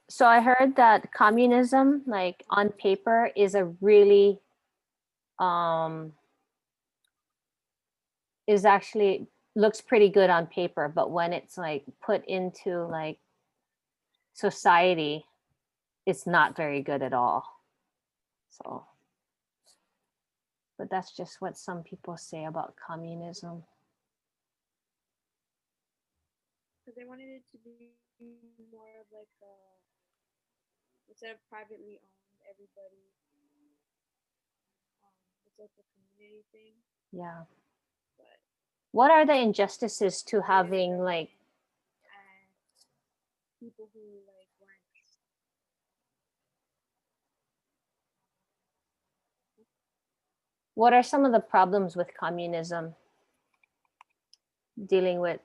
[SPEAKER 1] So I heard that communism, like on paper, is a really, is actually looks pretty good on paper, but when it's like put into like society, it's not very good at all. So, but that's just what some people say about communism.
[SPEAKER 9] Because they wanted it to be more of like a, instead of privately owned, everybody, it's like a community thing.
[SPEAKER 1] Yeah.
[SPEAKER 9] But
[SPEAKER 1] what are the injustices to having like
[SPEAKER 9] people who like weren't.
[SPEAKER 1] What are some of the problems with communism? Dealing with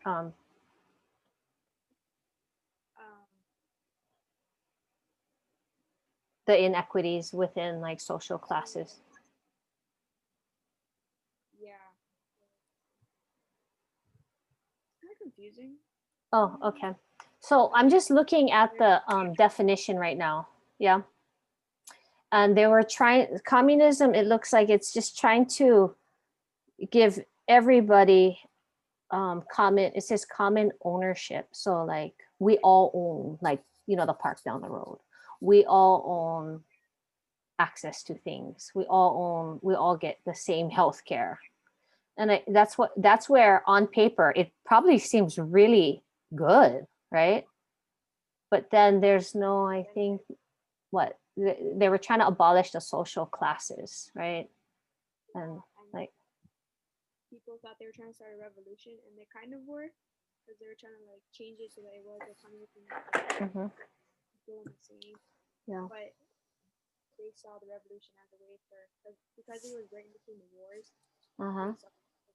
[SPEAKER 1] the inequities within like social classes.
[SPEAKER 9] Yeah. It's kind of confusing.
[SPEAKER 1] Oh, okay. So I'm just looking at the definition right now. Yeah. And they were trying, communism, it looks like it's just trying to give everybody common, it says common ownership. So like we all own, like, you know, the park down the road. We all own access to things. We all get the same health care. And that's where on paper, it probably seems really good, right? But then there's no, I think, what, they were trying to abolish the social classes, right? And like,
[SPEAKER 9] people thought they were trying to start a revolution, and they kind of were, because they were trying to like change it so that it was a communism doing the same.
[SPEAKER 1] Yeah.
[SPEAKER 9] But they saw the revolution as a way for, because it was right in between the wars. They saw it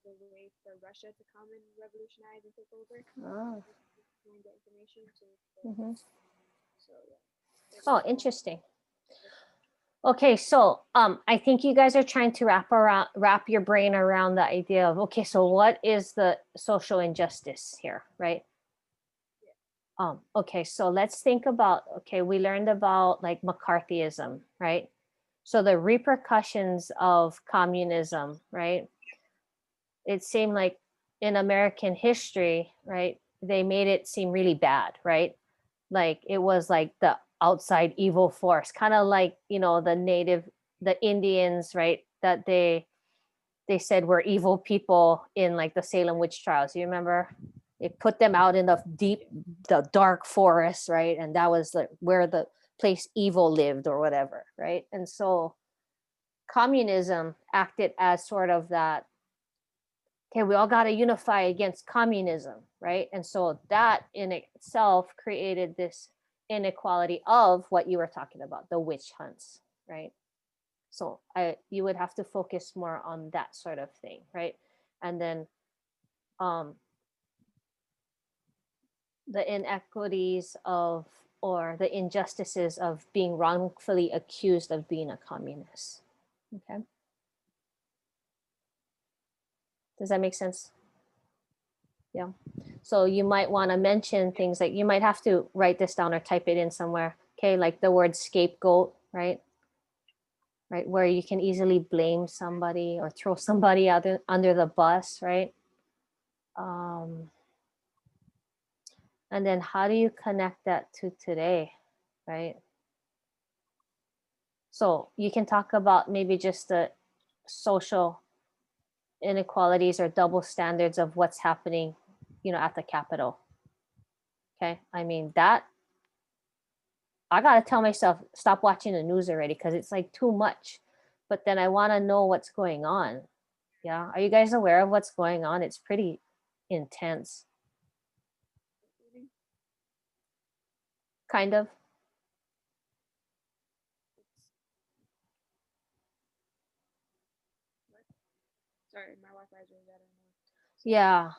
[SPEAKER 9] as a way for Russia to come and revolutionize and take over.
[SPEAKER 1] Oh.
[SPEAKER 9] And get information to.
[SPEAKER 1] Mm-hmm.
[SPEAKER 9] So yeah.
[SPEAKER 1] Oh, interesting. Okay, so I think you guys are trying to wrap your brain around the idea of, okay, so what is the social injustice here, right? Okay, so let's think about, okay, we learned about like McCarthyism, right? So the repercussions of communism, right? It seemed like in American history, right, they made it seem really bad, right? Like it was like the outside evil force, kind of like, you know, the Indians, right, that they said were evil people in like the Salem witch trials. You remember? They put them out in the dark forest, right? And that was like where the place evil lived or whatever, right? And so communism acted as sort of that, okay, we all got to unify against communism, right? And so that in itself created this inequality of what you were talking about, the witch hunts, right? So you would have to focus more on that sort of thing, right? And then the inequities of, or the injustices of being wrongfully accused of being a communist. Okay. Does that make sense? Yeah. So you might want to mention things like, you might have to write this down or type it in somewhere. Okay, like the word scapegoat, right? Right, where you can easily blame somebody or throw somebody out under the bus, right? And then how do you connect that to today, right? So you can talk about maybe just the social inequalities or double standards of what's happening, you know, at the Capitol. Okay, I mean that I gotta tell myself stop watching the news already because it's like too much. But then I want to know what's going on. Yeah, are you guys aware of what's going on? It's pretty intense. Kind of.
[SPEAKER 9] Sorry, my Wi-Fi is really bad right now.
[SPEAKER 1] Yeah,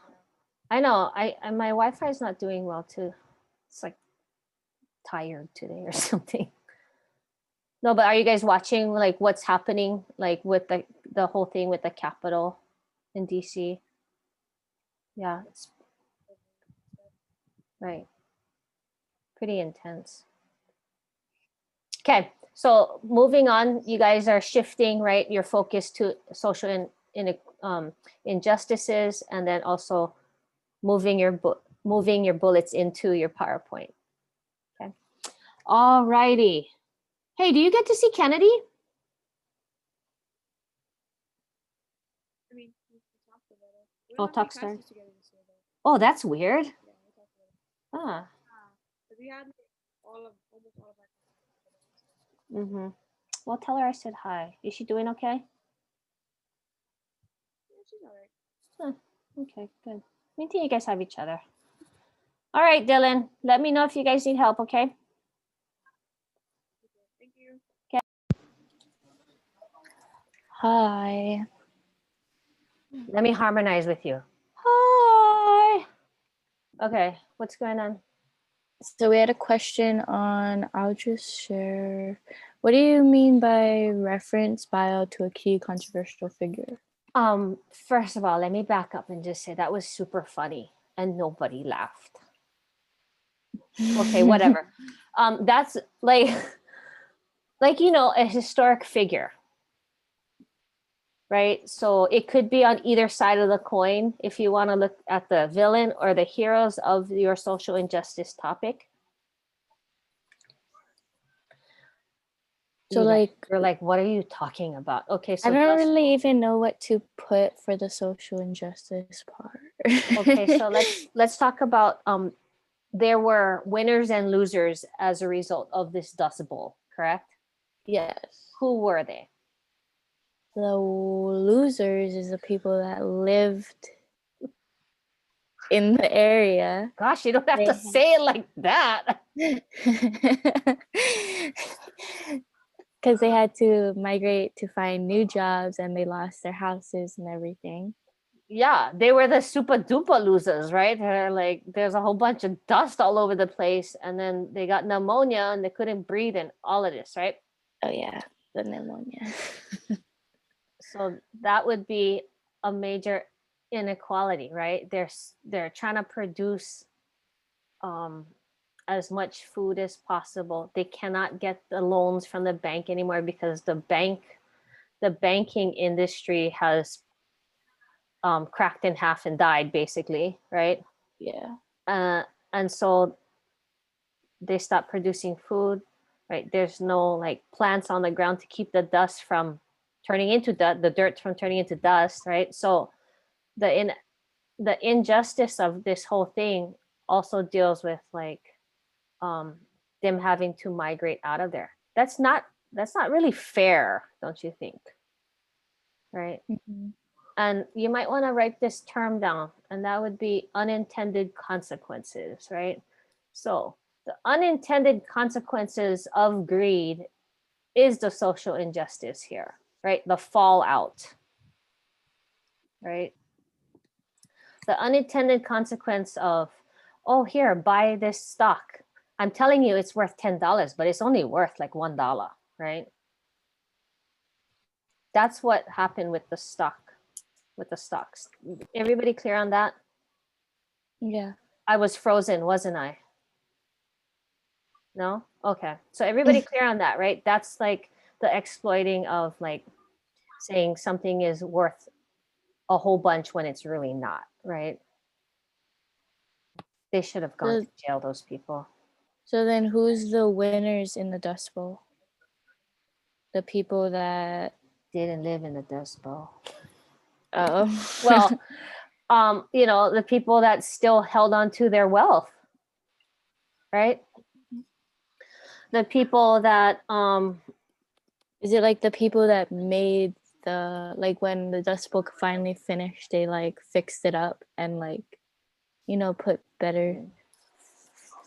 [SPEAKER 1] I know. My Wi-Fi is not doing well too. It's like tired today or something. No, but are you guys watching like what's happening like with the whole thing with the Capitol in DC? Yeah, it's right. Pretty intense. Okay, so moving on, you guys are shifting, right? Your focus to social injustices, and then also moving your bullets into your PowerPoint. Okay. All righty. Hey, do you get to see Kennedy?
[SPEAKER 9] I mean, we talked about it. We
[SPEAKER 1] Oh,
[SPEAKER 9] don't have any
[SPEAKER 1] talk start.
[SPEAKER 9] classes together this year, though.
[SPEAKER 1] Oh, that's weird.
[SPEAKER 9] Yeah, we talked about it.
[SPEAKER 1] Ah.
[SPEAKER 9] But we had like, almost all of our classes together.
[SPEAKER 1] Mm-hmm. Well, tell her I said hi. Is she doing okay?
[SPEAKER 9] Yeah, she's alright.
[SPEAKER 1] Huh. Okay, good. Me too. You guys have each other. All right, Dylan. Let me know if you guys need help. Okay.
[SPEAKER 9] Thank you.
[SPEAKER 10] Hi.
[SPEAKER 1] Let me harmonize with you. Hi. Okay, what's going on?
[SPEAKER 10] So we had a question on, I'll just share. What do you mean by reference bio to a key controversial figure?
[SPEAKER 1] First of all, let me back up and just say that was super funny and nobody laughed. Okay, whatever. That's like you know, a historic figure. Right? So it could be on either side of the coin if you want to look at the villain or the heroes of your social injustice topic.
[SPEAKER 10] So like,
[SPEAKER 1] you're like, what are you talking about? Okay, so
[SPEAKER 10] I don't really even know what to put for the social injustice part.
[SPEAKER 1] okay, so let's talk about there were winners and losers as a result of this Dust Bowl, correct?
[SPEAKER 10] Yes.
[SPEAKER 1] Who were they?
[SPEAKER 10] The losers is the people that lived in the area.
[SPEAKER 1] Gosh, you don't have to say it like that.
[SPEAKER 10] Because they had to migrate to find new jobs and they lost their houses and everything.
[SPEAKER 1] Yeah, they were the super duper losers, right? They're like, there's a whole bunch of dust all over the place, and then they got pneumonia and they couldn't breathe and all of this, right?
[SPEAKER 10] Oh yeah. the pneumonia.
[SPEAKER 1] So that would be a major inequality, right? They're trying to produce as much food as possible. They cannot get the loans from the bank anymore because the banking industry has cracked in half and died, basically, right?
[SPEAKER 10] Yeah.
[SPEAKER 1] And so they stopped producing food, right? There's no like plants on the ground to keep the dust from turning into the dirt from turning into dust, right? So the injustice of this whole thing also deals with like them having to migrate out of there. That's not really fair, don't you think? Right?
[SPEAKER 10] Mm-hmm.
[SPEAKER 1] And you might want to write this term down, and that would be unintended consequences, right? So the unintended consequences of greed is the social injustice here, right? The fallout, right? The unintended consequence of, oh, here, buy this stock. I'm telling you it's worth $10, but it's only worth like $1, right? That's what happened with the stocks. Everybody clear on that?
[SPEAKER 10] Yeah.
[SPEAKER 1] I was frozen, wasn't I? No? Okay. So everybody clear on that, right? That's like the exploiting of like saying something is worth a whole bunch when it's really not, right? They should have gone to jail, those people.
[SPEAKER 10] So then who's the winners in the Dust Bowl? The people that
[SPEAKER 1] didn't live in the Dust Bowl.
[SPEAKER 10] Oh.
[SPEAKER 1] Well, the people that still held on to their wealth, right? The people that
[SPEAKER 10] is it like the people that made like when the Dust Bowl finally finished, they like fixed it up and like, put better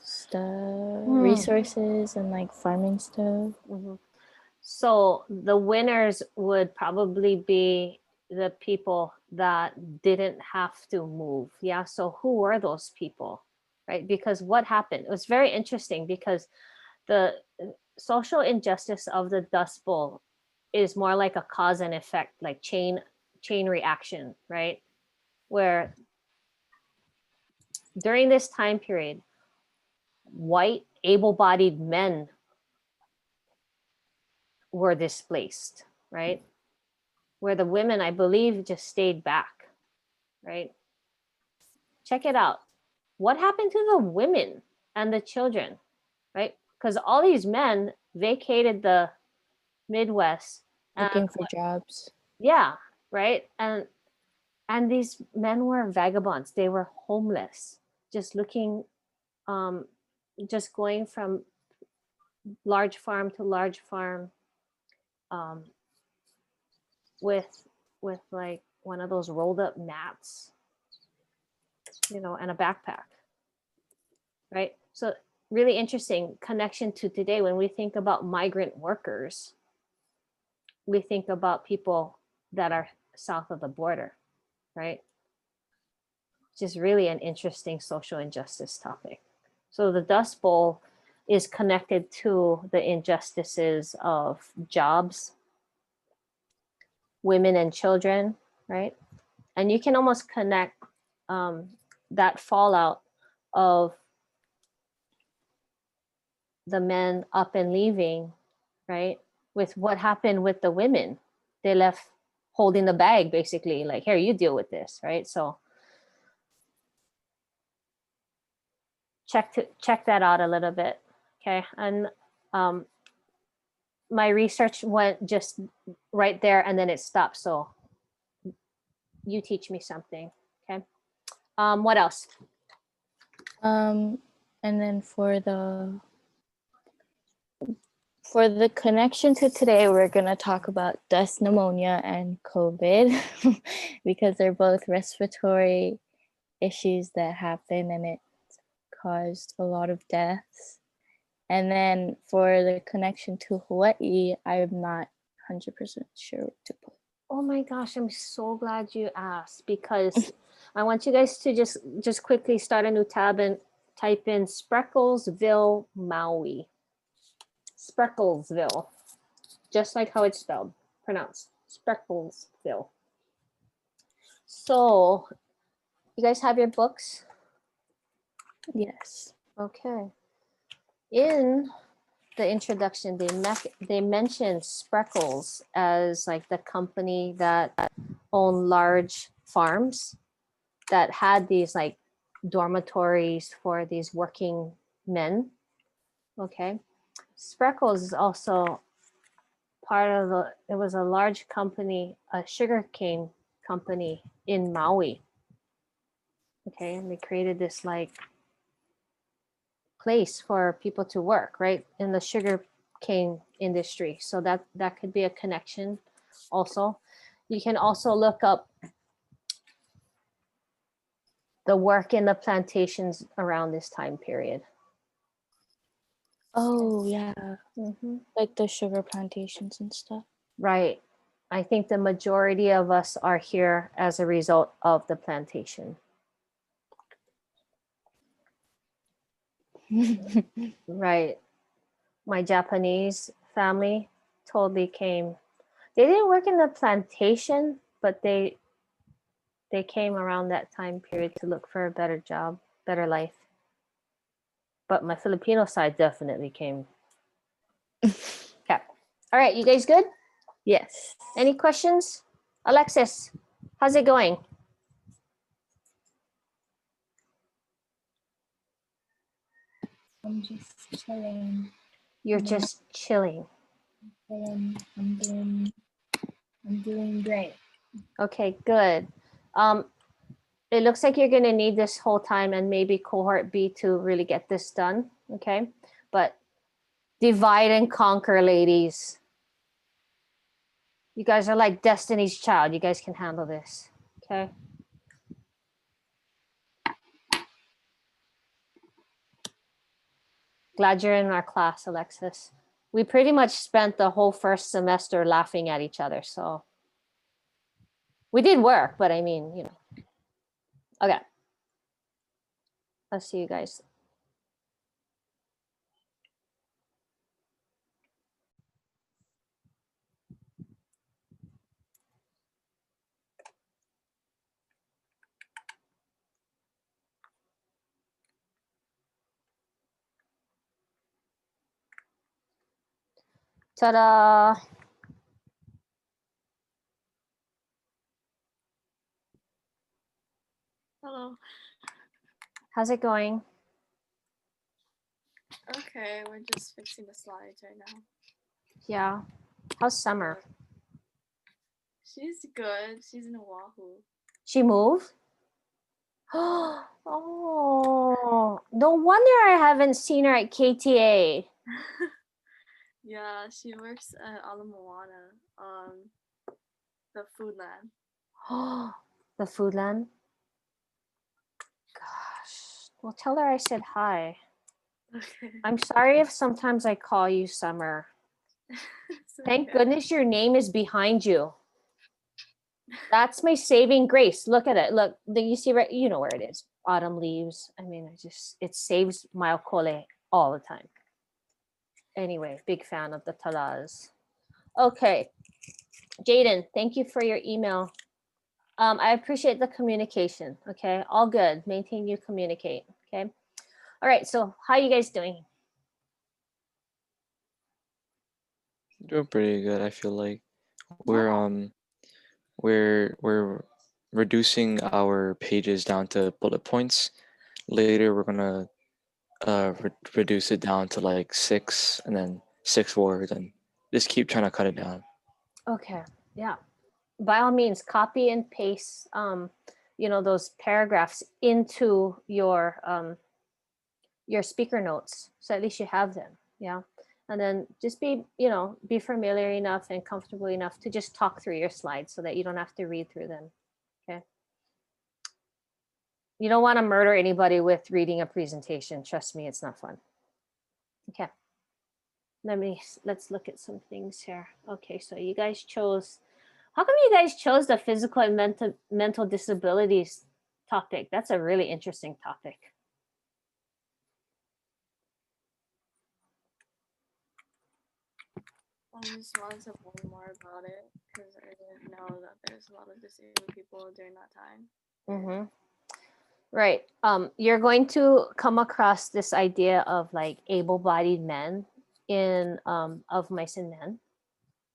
[SPEAKER 10] stuff, resources and like farming stuff.
[SPEAKER 1] Mm-hmm. So the winners would probably be the people that didn't have to move. Yeah. So who were those people, right? Because what happened? It was very interesting because the social injustice of the Dust Bowl is more like a cause and effect, like chain reaction, right? Where during this time period, white able-bodied men were displaced, right? Where the women, I believe, just stayed back, right? Check it out. What happened to the women and the children, right? Because all these men vacated the Midwest
[SPEAKER 10] looking for jobs.
[SPEAKER 1] Yeah, right. And these men were vagabonds. They were homeless, just looking, just going from large farm to large farm, with like one of those rolled up mats, and a backpack, right? So really interesting connection to today. When we think about migrant workers, we think about people that are south of the border, right? Just really an interesting social injustice topic. So the Dust Bowl is connected to the injustices of jobs, women and children, right? And you can almost connect that fallout of the men up and leaving, right, with what happened with the women. They left holding the bag, basically, like, here, you deal with this, right? So check that out a little bit, okay? And my research went just right there and then it stopped. So you teach me something, okay? What else?
[SPEAKER 10] And then for the connection to today, we're going to talk about dust pneumonia and COVID because they're both respiratory issues that happen and it caused a lot of deaths. And then for the connection to Hawaii, I'm not 100% sure what to put.
[SPEAKER 1] Oh my gosh, I'm so glad you asked, because I want you guys to just quickly start a new tab and type in Sprecklesville, Maui. Sprecklesville. just like how it's spelled, pronounced, Sprecklesville. So, you guys have your books?
[SPEAKER 10] Yes.
[SPEAKER 1] Okay. In the introduction, they mentioned Spreckles as like the company that owned large farms that had these like dormitories for these working men. Okay. Spreckles is also part of it was a large company, a sugarcane company in Maui. Okay. And they created this like place for people to work, right? In the sugar cane industry. So that could be a connection also. You can also look up the work in the plantations around this time period.
[SPEAKER 10] Oh, yeah.
[SPEAKER 1] Mm-hmm.
[SPEAKER 10] Like the sugar plantations and stuff.
[SPEAKER 1] Right. I think the majority of us are here as a result of the plantation. Right. My Japanese family totally came. They didn't work in the plantation, but they came around that time period to look for a better job, better life. But my Filipino side definitely came. Okay. All right, you guys good?
[SPEAKER 10] Yes.
[SPEAKER 1] Any questions? Alexis, how's it going?
[SPEAKER 3] I'm just chilling.
[SPEAKER 1] You're
[SPEAKER 3] Yeah.
[SPEAKER 1] just chilling.
[SPEAKER 3] I'm doing great.
[SPEAKER 1] Okay, good. It looks like you're going to need this whole time and maybe cohort B to really get this done. Okay, but divide and conquer, ladies. You guys are like Destiny's Child. You guys can handle this. Okay. Glad you're in our class, Alexis. We pretty much spent the whole first semester laughing at each other. So we did work, but I mean, you know. Okay. I'll see you guys. Ta-da.
[SPEAKER 7] Hello.
[SPEAKER 1] How's it going?
[SPEAKER 7] Okay, we're just fixing the slides right now.
[SPEAKER 1] Yeah. How's Summer?
[SPEAKER 7] She's good. She's in Oahu.
[SPEAKER 1] She moved? Oh, no wonder I haven't seen her at KTA.
[SPEAKER 7] Yeah, she works at Ala Moana, the food land.
[SPEAKER 1] The Foodland? Gosh. Well, tell her I said hi.
[SPEAKER 7] Okay.
[SPEAKER 1] I'm sorry if sometimes I call you Summer.
[SPEAKER 7] It's
[SPEAKER 1] Thank
[SPEAKER 7] okay.
[SPEAKER 1] goodness your name is behind you. That's my saving grace. Look at it. Look, you see right, you know where it is. Autumn leaves. I mean, it saves my okole all the time. Anyway, big fan of the talas. Okay. Jaden, thank you for your email. I appreciate the communication. Okay, all good. Maintain you communicate. Okay. All right. So, how you guys doing?
[SPEAKER 11] Doing pretty good, I feel like. We're
[SPEAKER 1] Yeah.
[SPEAKER 11] we're reducing our pages down to bullet points. Later we're gonna reduce it down to like 6 and then 6 words and just keep trying to cut it down.
[SPEAKER 1] Okay. Yeah. By all means, copy and paste. Those paragraphs into your speaker notes, so at least you have them. Yeah. And then just be familiar enough and comfortable enough to just talk through your slides so that you don't have to read through them. Okay. You don't want to murder anybody with reading a presentation. Trust me, it's not fun. Okay. Let's look at some things here. Okay, so you guys chose, how come you guys chose the physical and mental disabilities topic? That's a really interesting topic.
[SPEAKER 7] I just wanted to learn more about it because I didn't know that there's a lot of disabled people during that time.
[SPEAKER 1] Mm-hmm. Right. You're going to come across this idea of like able-bodied men in of mice and men.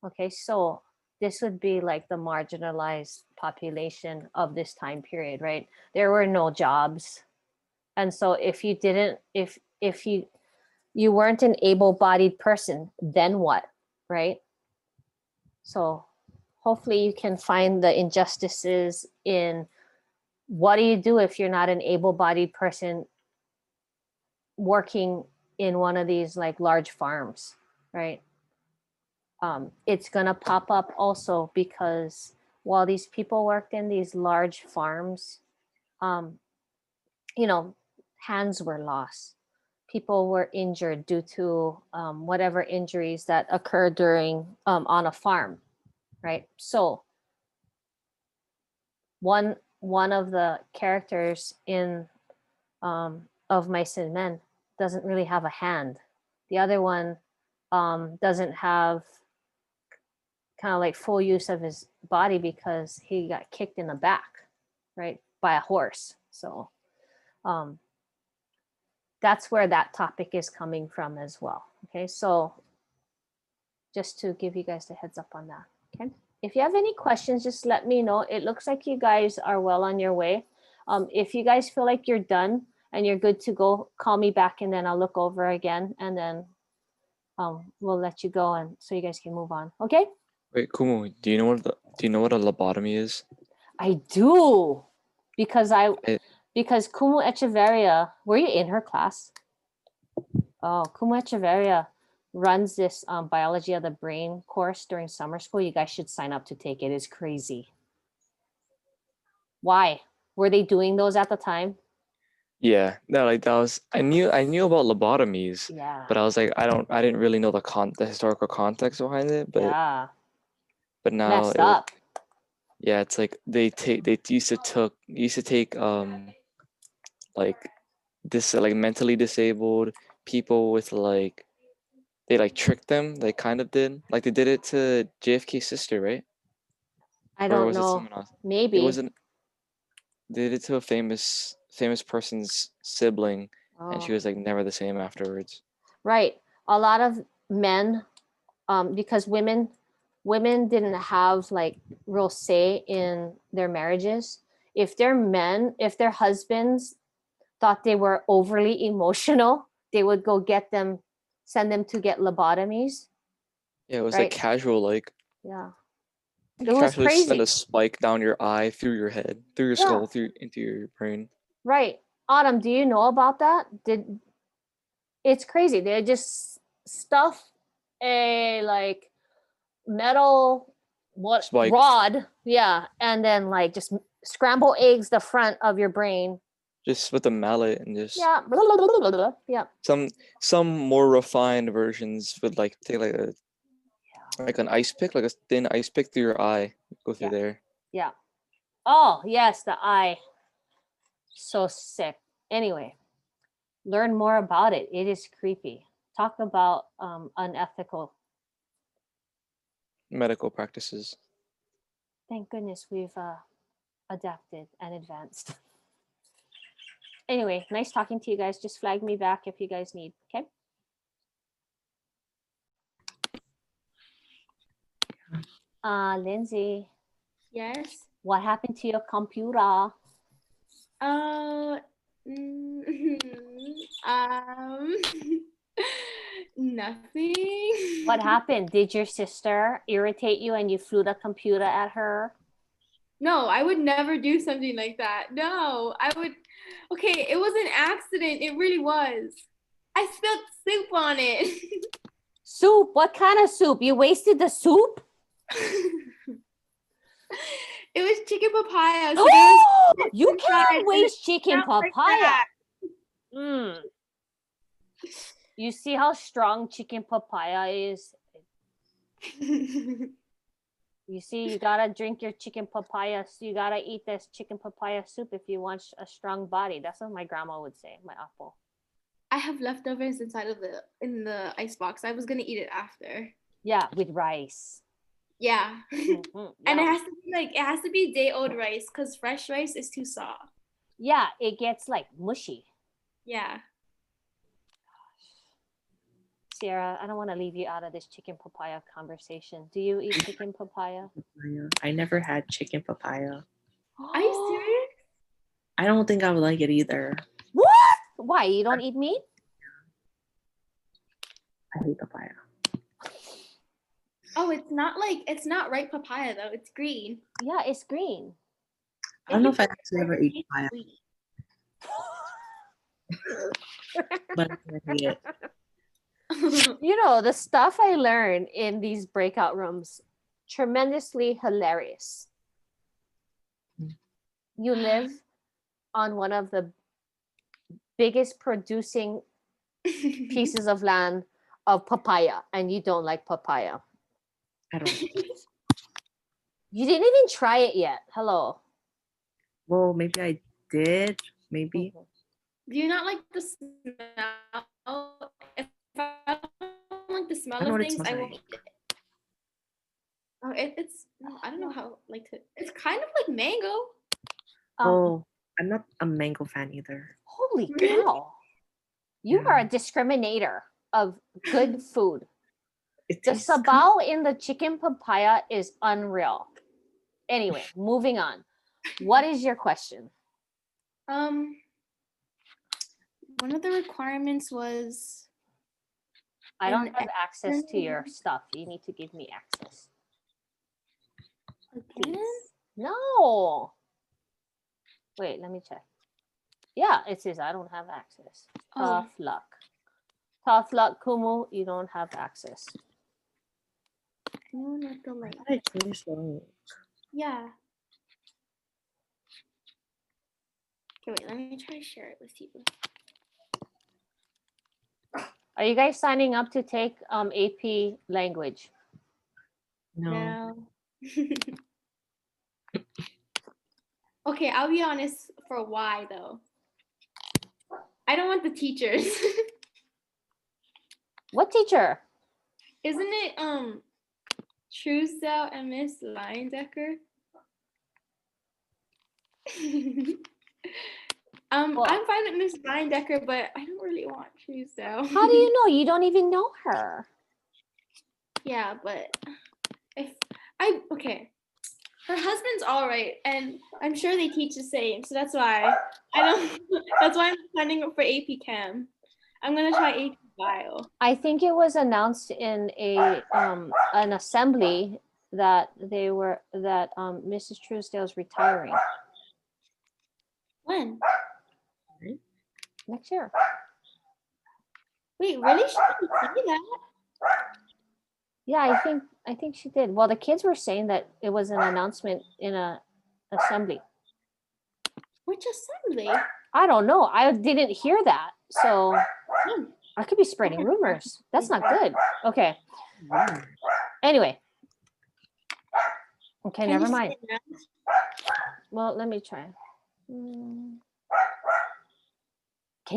[SPEAKER 1] Okay, so this would be like the marginalized population of this time period, right? There were no jobs. And so if you didn't, if you weren't an able-bodied person, then what? Right? So hopefully you can find the injustices in what do you do if you're not an able-bodied person working in one of these like large farms, right? It's gonna pop up also because while these people worked in these large farms, um, you know, hands were lost. People were injured due to whatever injuries that occurred during on a farm, right? So one of the characters in of Mice and Men doesn't really have a hand. The other one doesn't have kind of like full use of his body because he got kicked in the back, right, by a horse. So that's where that topic is coming from as well. Okay, so just to give you guys the heads up on that. Okay, if you have any questions, just let me know. It looks like you guys are well on your way. If you guys feel like you're done and you're good to go, call me back and then I'll look over again and then we'll let you go and so you guys can move on. Okay?
[SPEAKER 11] Wait, Kumu, do you know what a lobotomy is?
[SPEAKER 1] I do because
[SPEAKER 11] I,
[SPEAKER 1] because Kumu Echeverria, were you in her class? Oh, Kumu Echeverria runs this biology of the brain course during summer school. You guys should sign up to take it. It's crazy. Why? Were they doing those at the time?
[SPEAKER 11] yeah, no, like that was I knew about lobotomies,
[SPEAKER 1] Yeah.
[SPEAKER 11] but I was like I didn't really know the historical context behind it,
[SPEAKER 1] Yeah.
[SPEAKER 11] but now
[SPEAKER 1] Messed up.
[SPEAKER 11] yeah, it's like they used to take like this like mentally disabled people with like they like tricked them. They kind of did like they did it to JFK's sister, right?
[SPEAKER 1] I
[SPEAKER 11] Or
[SPEAKER 1] don't
[SPEAKER 11] was it
[SPEAKER 1] know.
[SPEAKER 11] someone else? It
[SPEAKER 1] Maybe.
[SPEAKER 11] wasn't. They did it to a famous person's sibling, and she
[SPEAKER 1] Oh.
[SPEAKER 11] was like never the same afterwards.
[SPEAKER 1] Right. A lot of men, because women didn't have like real say in their marriages. If their men, if their husbands thought they were overly emotional, they would go get them, send them to get lobotomies.
[SPEAKER 11] Yeah, it was like
[SPEAKER 1] Right?
[SPEAKER 11] casual, like
[SPEAKER 1] Yeah. It was
[SPEAKER 11] casually send
[SPEAKER 1] crazy.
[SPEAKER 11] a spike down your eye, through your head, through your
[SPEAKER 1] Yeah.
[SPEAKER 11] skull, through into your brain.
[SPEAKER 1] Right. Autumn, do you know about that? It's crazy. They just stuff a like metal
[SPEAKER 11] Spike.
[SPEAKER 1] rod, yeah, and then like just scramble eggs the front of your brain.
[SPEAKER 11] Just with a mallet and just
[SPEAKER 1] Yeah. Blah, blah, blah, blah, blah. Yeah.
[SPEAKER 11] some more refined versions would like take like an ice pick, like a thin ice pick through your eye, go through
[SPEAKER 1] Yeah.
[SPEAKER 11] there.
[SPEAKER 1] Yeah. Oh, yes, the eye. So sick. Anyway, learn more about it. It is creepy. Talk about unethical.
[SPEAKER 11] Medical practices.
[SPEAKER 1] Thank goodness we've adapted and advanced. Anyway, nice talking to you guys. Just flag me back if you guys need. Okay. Lindsay,
[SPEAKER 9] Yes.
[SPEAKER 1] what happened to your computer?
[SPEAKER 9] Uh, um, nothing.
[SPEAKER 1] What happened? Did your sister irritate you and you flew the computer at her?
[SPEAKER 9] No, I would never do something like that. No, I would. Okay, it was an accident. It really was. I spilled soup on it.
[SPEAKER 1] Soup? What kind of soup? You wasted the soup?
[SPEAKER 9] It was chicken papaya. So there was
[SPEAKER 1] You
[SPEAKER 9] inside,
[SPEAKER 1] can't
[SPEAKER 9] and it
[SPEAKER 1] waste chicken
[SPEAKER 9] smelled like
[SPEAKER 1] papaya.
[SPEAKER 9] that.
[SPEAKER 1] Mm. You see how strong chicken papaya is? You see, you gotta drink your chicken papaya. So you gotta eat this chicken papaya soup if you want a strong body. That's what my grandma would say, my apple.
[SPEAKER 9] I have leftovers inside of in the ice box. I was gonna eat it after.
[SPEAKER 1] Yeah, with rice.
[SPEAKER 7] Yeah.
[SPEAKER 1] Mhm,
[SPEAKER 7] And
[SPEAKER 1] yum.
[SPEAKER 7] it has to be day-old rice because fresh rice is too soft.
[SPEAKER 1] Yeah, it gets like mushy.
[SPEAKER 7] Yeah.
[SPEAKER 1] Sierra, I don't want to leave you out of this chicken papaya conversation. Do you eat chicken papaya?
[SPEAKER 12] Papaya. I never had chicken papaya.
[SPEAKER 7] Are you serious?
[SPEAKER 12] I don't think I would like it either.
[SPEAKER 1] What? Why? You don't eat meat?
[SPEAKER 12] I hate papaya.
[SPEAKER 7] Oh, it's not ripe papaya though. It's green.
[SPEAKER 1] Yeah, it's green.
[SPEAKER 12] I don't know if I actually ever ate papaya, but I never hate it.
[SPEAKER 1] You know, the stuff I learned in these breakout rooms, tremendously hilarious. You live on one of the biggest producing pieces of land of papaya, and you don't like papaya.
[SPEAKER 12] I don't.
[SPEAKER 1] You didn't even try it yet. Hello.
[SPEAKER 12] Well, maybe I did. Maybe.
[SPEAKER 7] Do you not like the smell? If I don't like the smell
[SPEAKER 12] I don't know
[SPEAKER 7] of
[SPEAKER 12] what it
[SPEAKER 7] things,
[SPEAKER 12] smells
[SPEAKER 7] I won't
[SPEAKER 12] like.
[SPEAKER 7] eat it. Oh, it's no, I don't know how like to. It's kind of like mango.
[SPEAKER 12] Oh, I'm not a mango fan either.
[SPEAKER 1] Holy
[SPEAKER 7] Really?
[SPEAKER 1] cow. You are a discriminator of good food.
[SPEAKER 12] It
[SPEAKER 1] The
[SPEAKER 12] tastes good.
[SPEAKER 1] sabao in the chicken papaya is unreal. Anyway, moving on. What is your question?
[SPEAKER 7] One of the requirements was
[SPEAKER 1] I don't
[SPEAKER 7] an
[SPEAKER 1] have access to your
[SPEAKER 7] external-
[SPEAKER 1] stuff. You need to give me access.
[SPEAKER 7] Again?
[SPEAKER 1] Please. No. Wait, let me check. Yeah, it says I don't have access. Tough luck. Tough luck, Kumu. You don't have access.
[SPEAKER 7] Anyone with the link?
[SPEAKER 12] I changed the link.
[SPEAKER 7] Yeah. Okay, wait. Let me try to share it with you.
[SPEAKER 1] Are you guys signing up to take AP language?
[SPEAKER 12] No.
[SPEAKER 7] Okay, I'll be honest for why though. I don't want the teachers.
[SPEAKER 1] What teacher?
[SPEAKER 7] Isn't it Truesdale and Miss Leyendecker? I'm fine with Miss Leyendecker, but I don't really want Truesdale.
[SPEAKER 1] How do you know? You don't even know her.
[SPEAKER 7] Yeah, but her husband's all right, and I'm sure they teach the same, so that's why I don't. That's why I'm signing up for AP Chem. I'm gonna try AP Bio.
[SPEAKER 1] I think it was announced in a an assembly that Mrs. Truesdale's retiring
[SPEAKER 7] When?
[SPEAKER 1] next year.
[SPEAKER 7] Wait, really? She didn't say that.
[SPEAKER 1] Yeah, I think she did. Well, the kids were saying that it was an announcement in a assembly.
[SPEAKER 7] Which assembly?
[SPEAKER 1] I don't know. I didn't hear that, so I could be spreading rumors. That's not good. Okay. Anyway. Okay, never mind. Well, let me try. Can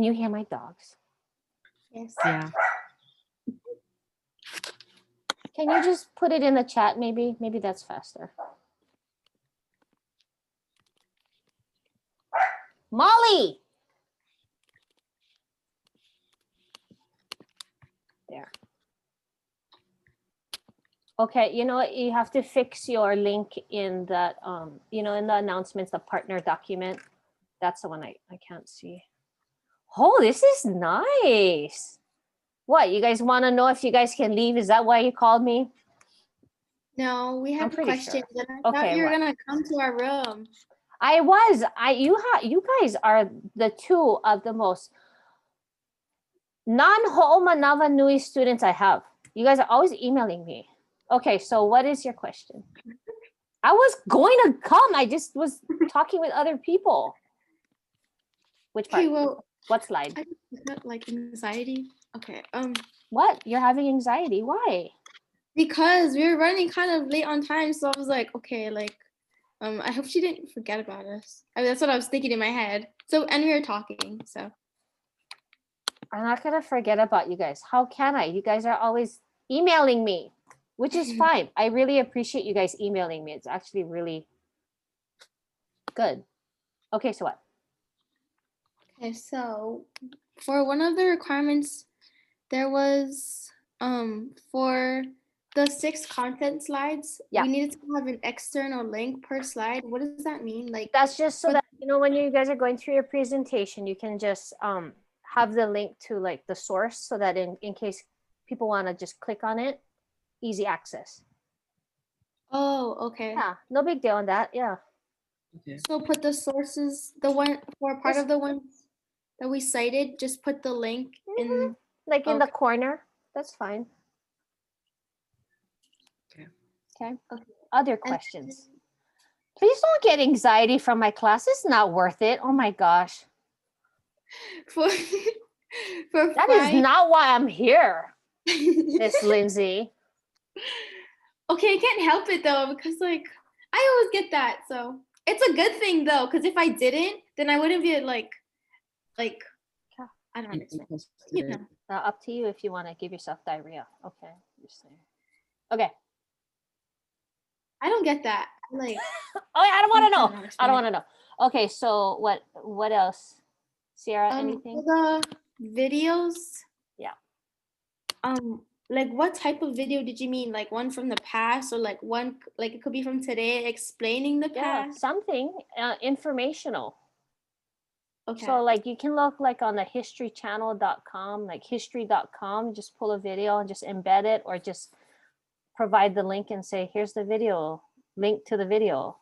[SPEAKER 1] you hear my dogs?
[SPEAKER 7] Yes.
[SPEAKER 12] Yeah.
[SPEAKER 1] Can you just put it in the chat maybe? Maybe that's faster. Molly! There. Okay, you know what? You have to fix your link in that, in the announcements, the partner document. That's the one I can't see. Oh, this is nice. What, you guys want to know if you guys can leave? Is that why you called me?
[SPEAKER 7] No, we
[SPEAKER 1] I'm
[SPEAKER 7] have
[SPEAKER 1] pretty
[SPEAKER 7] questions,
[SPEAKER 1] sure.
[SPEAKER 7] and I thought
[SPEAKER 1] Okay,
[SPEAKER 7] you were
[SPEAKER 1] what?
[SPEAKER 7] gonna come to our room.
[SPEAKER 1] You guys are the two of the most non-Ho'omanava Nui students I have. You guys are always emailing me. Okay, so what is your question? I was going to come. I just was talking with other people. Which part?
[SPEAKER 7] Okay, well,
[SPEAKER 1] what slide?
[SPEAKER 7] I got like anxiety. Okay.
[SPEAKER 1] What? You're having anxiety? Why?
[SPEAKER 7] Because we were running kind of late on time, so I was like, okay, like, I hope she didn't forget about us. I mean, that's what I was thinking in my head. So, and we were talking, so.
[SPEAKER 1] I'm not gonna forget about you guys. How can I? You guys are always emailing me. which is fine. I really appreciate you guys emailing me. It's actually really good. Okay, so what?
[SPEAKER 7] Okay, so for one of the requirements, there was for the 6 content slides,
[SPEAKER 1] Yeah.
[SPEAKER 7] we needed to have an external link per slide. What does that mean? Like
[SPEAKER 1] That's just so
[SPEAKER 7] for-
[SPEAKER 1] that, when you guys are going through your presentation, you can just have the link to like the source so that in case people want to just click on it, easy access.
[SPEAKER 7] Oh, okay.
[SPEAKER 1] Yeah, no big deal on that. Yeah.
[SPEAKER 12] Okay.
[SPEAKER 7] So put the sources, the one for part
[SPEAKER 1] Just-
[SPEAKER 7] of the ones that we cited, just put the link in.
[SPEAKER 1] Like in the
[SPEAKER 7] Okay.
[SPEAKER 1] corner. That's fine.
[SPEAKER 12] Okay.
[SPEAKER 1] Okay.
[SPEAKER 7] Okay.
[SPEAKER 1] Other questions? Please don't get anxiety from my class. It's not worth it. Oh my gosh.
[SPEAKER 7] For for
[SPEAKER 1] That is
[SPEAKER 7] 5.
[SPEAKER 1] not why I'm here, Miss Lindsay.
[SPEAKER 7] Okay, I can't help it though because like I always get that. So it's a good thing though because if I didn't, then I wouldn't be like I don't understand. You know.
[SPEAKER 1] Up to you if you want to give yourself diarrhea. Okay. Just saying. Okay.
[SPEAKER 7] I don't get that. Like
[SPEAKER 1] Oh, I don't want to know. I don't
[SPEAKER 7] explain.
[SPEAKER 1] want to know. Okay, so what else? Sierra, anything?
[SPEAKER 7] For the videos.
[SPEAKER 1] Yeah.
[SPEAKER 7] Like what type of video did you mean? Like one from the past or like one like it could be from today explaining the
[SPEAKER 1] Yeah,
[SPEAKER 7] past?
[SPEAKER 1] something informational.
[SPEAKER 7] Okay.
[SPEAKER 1] So like you can look like on the historychannel.com, like history.com, just pull a video and just embed it or just provide the link and say, here's the video, link to the video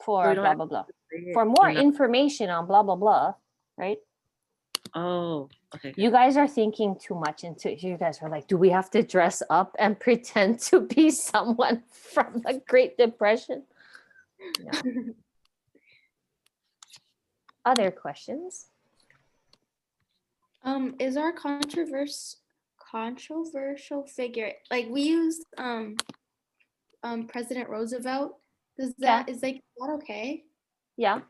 [SPEAKER 1] for
[SPEAKER 12] we don't
[SPEAKER 1] blah,
[SPEAKER 12] have
[SPEAKER 1] blah, blah.
[SPEAKER 12] to say it
[SPEAKER 1] For more
[SPEAKER 12] in the-
[SPEAKER 1] information on blah, blah, blah, right?
[SPEAKER 12] Oh, okay.
[SPEAKER 1] You guys are thinking too much into it. You guys are like, do we have to dress up and pretend to be someone from the Great Depression? No. Other questions?
[SPEAKER 7] Is our controversial figure like we used President Roosevelt? Does that is that okay?
[SPEAKER 1] Yeah.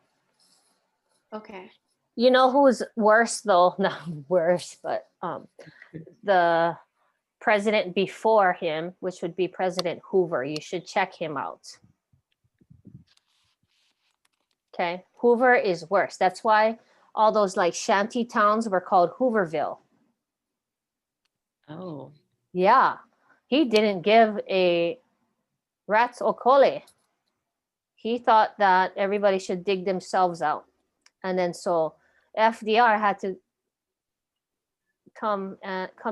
[SPEAKER 7] Okay.
[SPEAKER 1] You know who's worse though? Not worse, but the president before him, which would be President Hoover. You should check him out. Okay, Hoover is worse. That's why all those like shanty towns were called Hooverville.
[SPEAKER 12] Oh.
[SPEAKER 1] Yeah, he didn't give a rat's okole. He thought that everybody should dig themselves out. And then so FDR had to come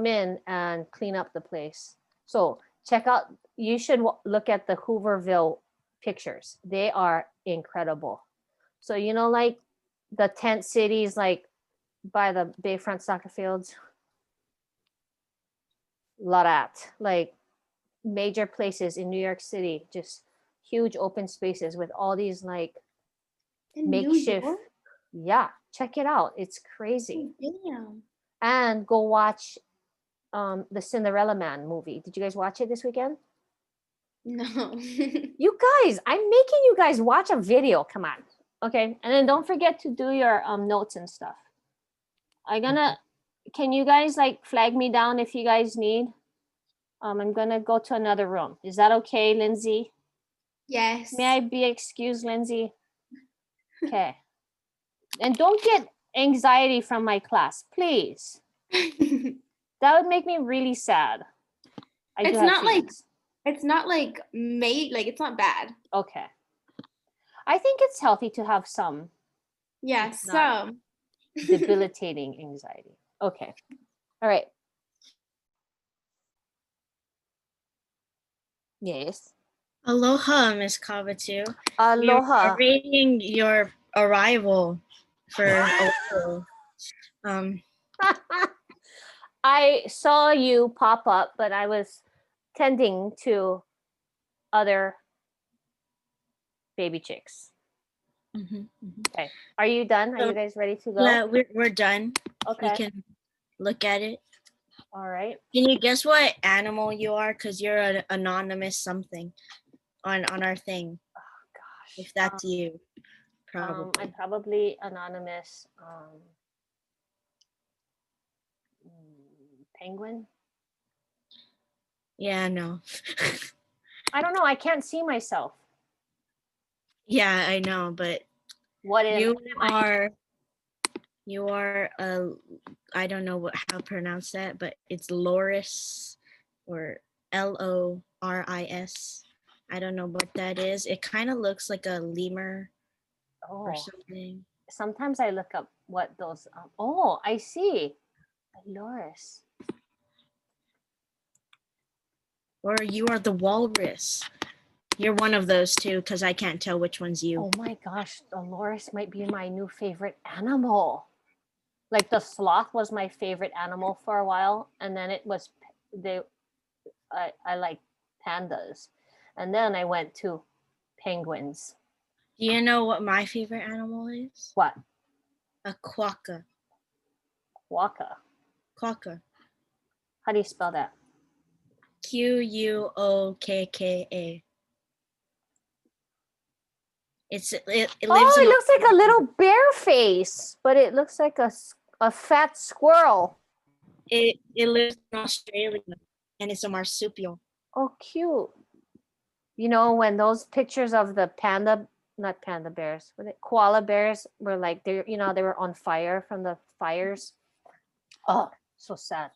[SPEAKER 1] in and clean up the place. So check out, you should look at the Hooverville pictures. They are incredible. So, like the tent cities, like by the Bayfront soccer fields, Larat, like major places in New York City, just huge open spaces with all these like
[SPEAKER 7] In New
[SPEAKER 1] makeshift.
[SPEAKER 7] York?
[SPEAKER 1] Yeah, check it out. It's crazy.
[SPEAKER 7] Damn.
[SPEAKER 1] And go watch the Cinderella Man movie. Did you guys watch it this weekend?
[SPEAKER 7] No.
[SPEAKER 1] You guys, I'm making you guys watch a video. Come on. Okay. And then don't forget to do your notes and stuff. Can you guys like flag me down if you guys need? I'm gonna go to another room. Is that okay, Lindsay?
[SPEAKER 7] Yes.
[SPEAKER 1] May I be excused, Lindsay? Okay. And don't get anxiety from my class, please. That would make me really sad.
[SPEAKER 7] It's not like it's not bad.
[SPEAKER 1] Okay. I think it's healthy to have some.
[SPEAKER 7] Yeah,
[SPEAKER 1] It's not
[SPEAKER 7] some.
[SPEAKER 1] debilitating anxiety. Okay. All right. Yes.
[SPEAKER 5] Aloha, Miss Kawatu.
[SPEAKER 1] Aloha.
[SPEAKER 5] We were awaiting your arrival for a while.
[SPEAKER 1] I saw you pop up, but I was tending to other baby chicks. Okay. Are you done? Are you guys ready to go?
[SPEAKER 5] Yeah, we're done.
[SPEAKER 1] Okay.
[SPEAKER 5] You can look at it.
[SPEAKER 1] All right.
[SPEAKER 5] Can you guess what animal you are? Because you're an anonymous something on our thing.
[SPEAKER 1] Oh gosh.
[SPEAKER 5] If that's you, probably.
[SPEAKER 1] I'm probably anonymous. Penguin.
[SPEAKER 5] Yeah, no.
[SPEAKER 1] I don't know. I can't see myself.
[SPEAKER 5] Yeah, I know, but
[SPEAKER 1] What is?
[SPEAKER 5] you
[SPEAKER 1] what am I?
[SPEAKER 5] you are a, I don't know how to pronounce that, but it's Loris or Loris. I don't know what that is. It kind of looks like a lemur or
[SPEAKER 1] Oh,
[SPEAKER 5] something.
[SPEAKER 1] sometimes I look up what those. Oh, I see. Loris.
[SPEAKER 5] Or you are the walrus. You're one of those two because I can't tell which one's you.
[SPEAKER 1] Oh my gosh, the loris might be my new favorite animal. Like the sloth was my favorite animal for a while, and then it was I like pandas, and then I went to penguins.
[SPEAKER 5] Do you know what my favorite animal is?
[SPEAKER 1] What?
[SPEAKER 5] A quokka.
[SPEAKER 1] Quokka.
[SPEAKER 5] Quokka.
[SPEAKER 1] How do you spell that?
[SPEAKER 5] Quokka. It lives
[SPEAKER 1] Oh,
[SPEAKER 5] in
[SPEAKER 1] it looks like a little bear face, but it looks like a fat squirrel.
[SPEAKER 5] it lives in Australia and it's a marsupial.
[SPEAKER 1] Oh, cute. You know, when those pictures of the not panda bears, but koala bears were like, they were on fire from the fires. Oh, so sad.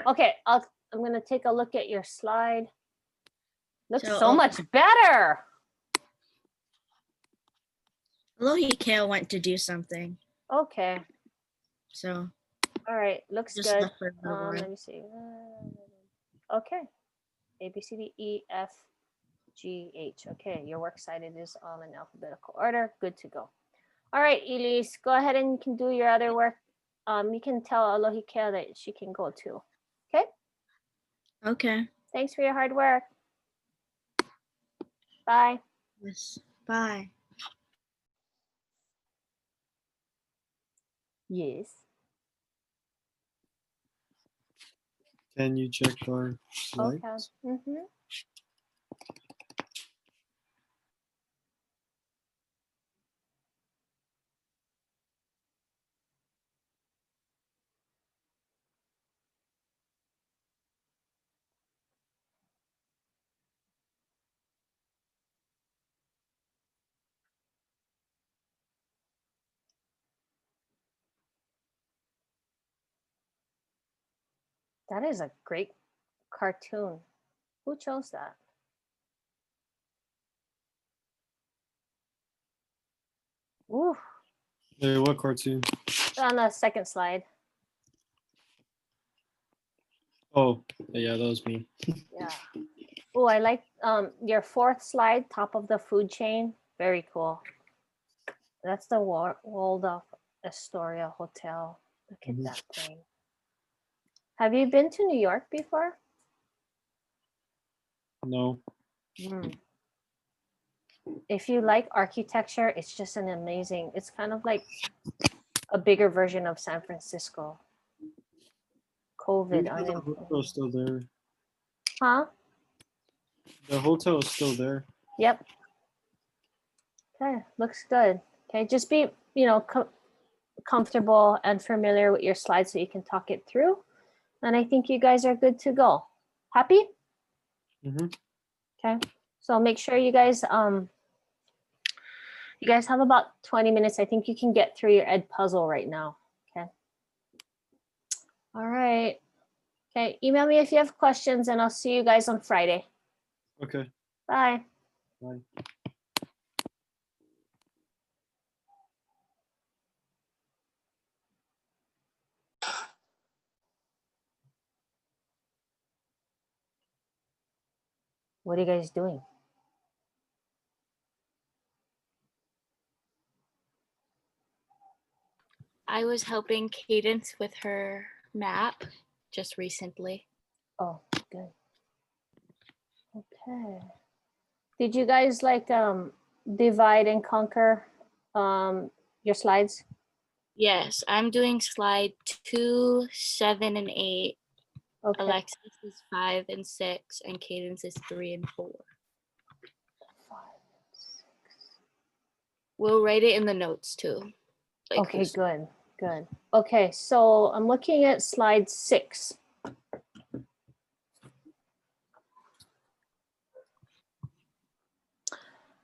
[SPEAKER 1] Okay, I'm going to take a look at your slide. Looks so much better.
[SPEAKER 5] Lohikale went to do something.
[SPEAKER 1] Okay.
[SPEAKER 5] So.
[SPEAKER 1] All right, looks
[SPEAKER 5] Just
[SPEAKER 1] good.
[SPEAKER 5] left for a little while.
[SPEAKER 1] Let me see. Okay. A, B, C, D, E, F, G, H. Okay, your works cited is all in alphabetical order. Good to go. All right, Elise, go ahead and you can do your other work. You can tell Alohikea that she can go too. Okay?
[SPEAKER 5] Okay.
[SPEAKER 1] Thanks for your hard work. Bye.
[SPEAKER 5] Yes. Bye.
[SPEAKER 1] Yes.
[SPEAKER 8] Can you check our slides?
[SPEAKER 1] Okay. Mm-hmm. That is a great cartoon. Who chose that? Ooh.
[SPEAKER 8] Hey, what cartoon?
[SPEAKER 1] On the second slide.
[SPEAKER 8] Oh, yeah, that was me.
[SPEAKER 1] Yeah. Oh, I like your fourth slide, top of the food chain. Very cool. That's the Waldorf Astoria Hotel. Look at that thing. Have you been to New York before?
[SPEAKER 8] No.
[SPEAKER 1] If you like architecture, it's just an amazing, it's kind of like a bigger version of San Francisco. COVID.
[SPEAKER 8] The hotel is still there.
[SPEAKER 1] Huh?
[SPEAKER 8] The hotel is still there.
[SPEAKER 1] Yep. Okay, looks good. Okay, just be, comfortable and familiar with your slides so you can talk it through. And I think you guys are good to go. Happy?
[SPEAKER 8] Mm-hmm.
[SPEAKER 1] Okay, so make sure you guys have about 20 minutes. I think you can get through your ed puzzle right now. Okay. All right. Okay, email me if you have questions and I'll see you guys on Friday.
[SPEAKER 8] Okay.
[SPEAKER 1] Bye.
[SPEAKER 8] Bye.
[SPEAKER 1] What are you guys doing?
[SPEAKER 13] I was helping Cadence with her map just recently.
[SPEAKER 1] Oh, good. Okay. Did you guys divide and conquer your slides?
[SPEAKER 13] Yes, I'm doing slide 2, 7, and 8.
[SPEAKER 1] Okay.
[SPEAKER 13] Alexis is 5 and 6, and Cadence is 3 and 4.
[SPEAKER 1] 5, 6.
[SPEAKER 13] We'll write it in the notes too.
[SPEAKER 1] Okay, good, good. Okay, so I'm looking at slide 6.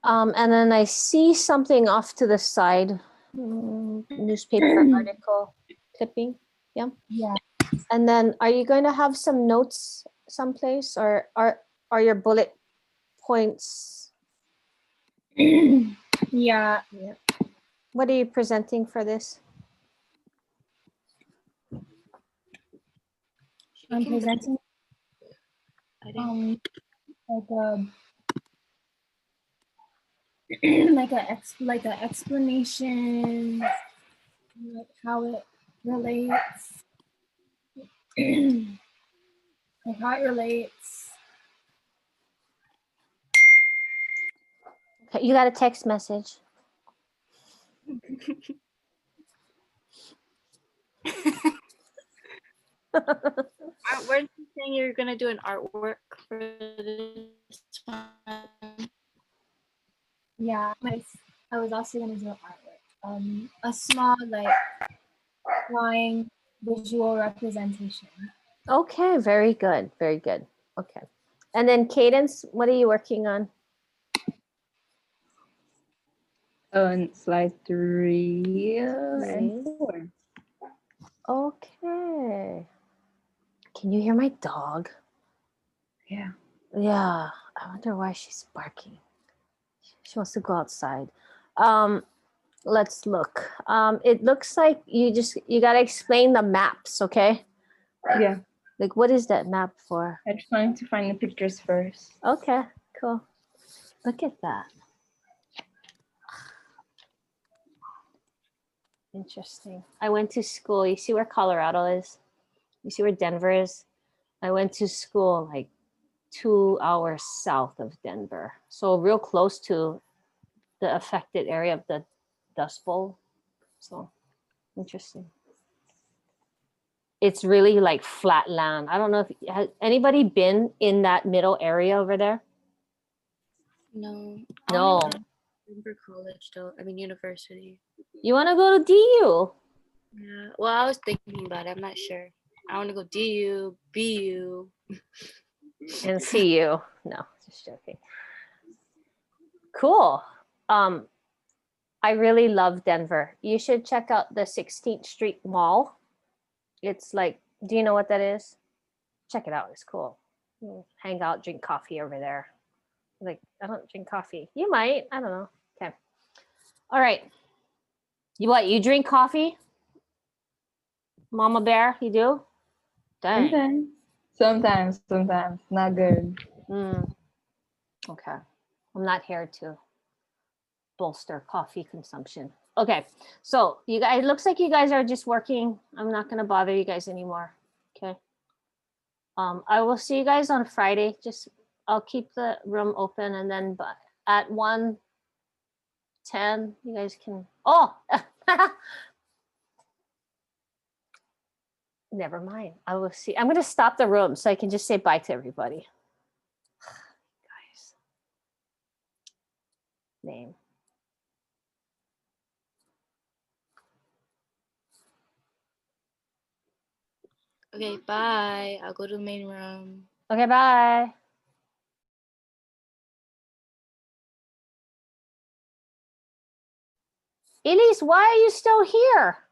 [SPEAKER 1] And then I see something off to the side, newspaper article clipping. Yeah.
[SPEAKER 3] Yeah.
[SPEAKER 1] And then, are you going to have some notes someplace, or are your bullet points?
[SPEAKER 3] Yeah.
[SPEAKER 1] What are you presenting for this?
[SPEAKER 3] I'm presenting like a like a explanation, like how it relates, like how it relates.
[SPEAKER 1] Okay, you got a text message.
[SPEAKER 13] Weren't you saying you're gonna do an artwork for this one?
[SPEAKER 3] Yeah, I was also gonna do artwork. A small like drawing visual representation.
[SPEAKER 1] Okay, very good, very good. Okay, and then Cadence, what are you working on?
[SPEAKER 3] On slide 3 and 4.
[SPEAKER 1] Okay. Can you hear my dog?
[SPEAKER 3] Yeah.
[SPEAKER 1] Yeah, I wonder why she's barking. She wants to go outside. Let's look. It looks like you gotta explain the maps, okay?
[SPEAKER 3] Yeah.
[SPEAKER 1] Like, what is that map for?
[SPEAKER 3] I'm trying to find the pictures first.
[SPEAKER 1] Okay, cool. Look at that. Interesting. I went to school. You see where Colorado is? You see where Denver is? I went to school like 2 hours south of Denver. So real close to the affected area of the Dust Bowl. So interesting. It's really like flat land. I don't know if has anybody been in that middle area over there?
[SPEAKER 13] No.
[SPEAKER 1] No.
[SPEAKER 13] Denver College though. I mean university.
[SPEAKER 1] You want to go to DU?
[SPEAKER 13] Yeah. Well, I was thinking about it. I'm not sure. I want to go DU, BU.
[SPEAKER 1] And CU. No, just joking. Cool. I really love Denver. You should check out the 16th Street Mall. It's like, do you know what that is? Check it out. It's cool. Hang out, drink coffee over there. Like, I don't drink coffee. You might. I don't know. Okay. All right. You drink coffee? Mama Bear, you do? Dang.
[SPEAKER 3] Sometimes. Not good.
[SPEAKER 1] Okay. I'm not here to bolster coffee consumption. Okay. So you guys, it looks like you guys are just working. I'm not gonna bother you guys anymore. Okay. I will see you guys on Friday. I'll keep the room open, and then at 1:10, you guys can. Oh, never mind. I will see. I'm gonna stop the room so I can just say bye to everybody. Guys, name.
[SPEAKER 13] Okay, bye. I'll go to the main room.
[SPEAKER 1] Okay, bye. Elise, why are you still here?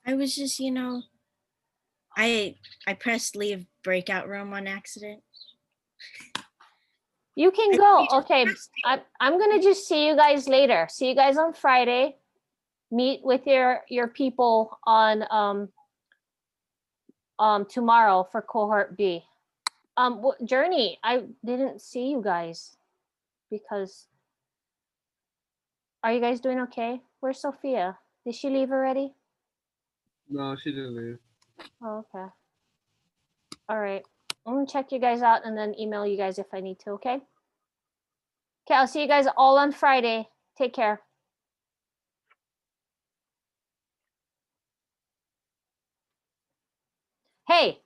[SPEAKER 5] I was just, I pressed leave breakout room on accident.
[SPEAKER 1] You can go. Okay, I'm gonna just see you guys later. See you guys on Friday. Meet with your people on tomorrow for cohort B. Journey, I didn't see you guys because are you guys doing okay? Where's Sophia? Did she leave already?
[SPEAKER 14] No, she didn't leave.
[SPEAKER 1] Oh, okay. All right. I'm gonna check you guys out and then email you guys if I need to, okay? Okay, I'll see you guys all on Friday. Take care. Hey,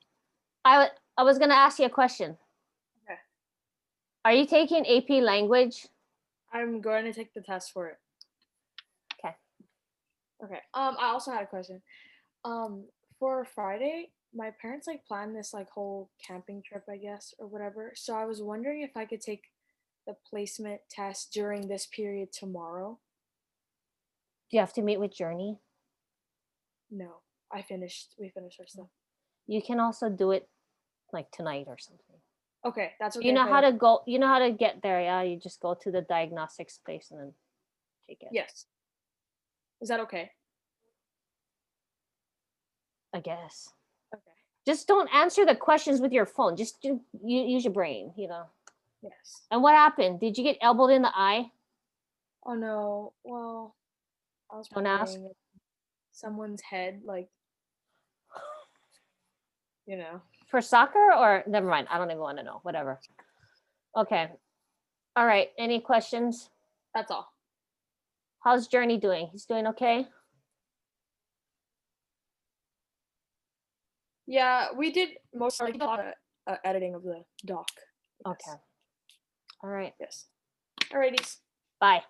[SPEAKER 1] I was gonna ask you a question.
[SPEAKER 15] Okay.
[SPEAKER 1] Are you taking AP language?
[SPEAKER 15] I'm going to take the test for it.
[SPEAKER 1] Okay.
[SPEAKER 15] Okay. I also had a question. For Friday, my parents like planned this like whole camping trip, I guess, or whatever. So I was wondering if I could take the placement test during this period tomorrow.
[SPEAKER 1] Do you have to meet with Journey?
[SPEAKER 15] No, we finished our stuff.
[SPEAKER 1] You can also do it like tonight or something.
[SPEAKER 15] Okay, that's okay.
[SPEAKER 1] You know
[SPEAKER 15] if I
[SPEAKER 1] how to
[SPEAKER 15] don't-
[SPEAKER 1] go. You know how to get there. Yeah, you just go to the diagnostics place and then take it.
[SPEAKER 15] Yes. Is that okay?
[SPEAKER 1] I guess.
[SPEAKER 15] Okay.
[SPEAKER 1] Just don't answer the questions with your phone. Just use your brain. You know.
[SPEAKER 15] Yes.
[SPEAKER 1] And what happened? Did you get elbowed in the eye?
[SPEAKER 15] Oh no. Well, I was
[SPEAKER 1] Don't ask.
[SPEAKER 15] playing someone's head, like, you know.
[SPEAKER 1] For soccer or never mind. I don't even want to know. Whatever. Okay. All right. Any questions?
[SPEAKER 15] That's all.
[SPEAKER 1] How's Journey doing? He's doing okay?
[SPEAKER 15] Yeah, we did most of the editing of the doc.
[SPEAKER 1] Okay. All right.
[SPEAKER 15] Yes. Alrighty.
[SPEAKER 1] Bye.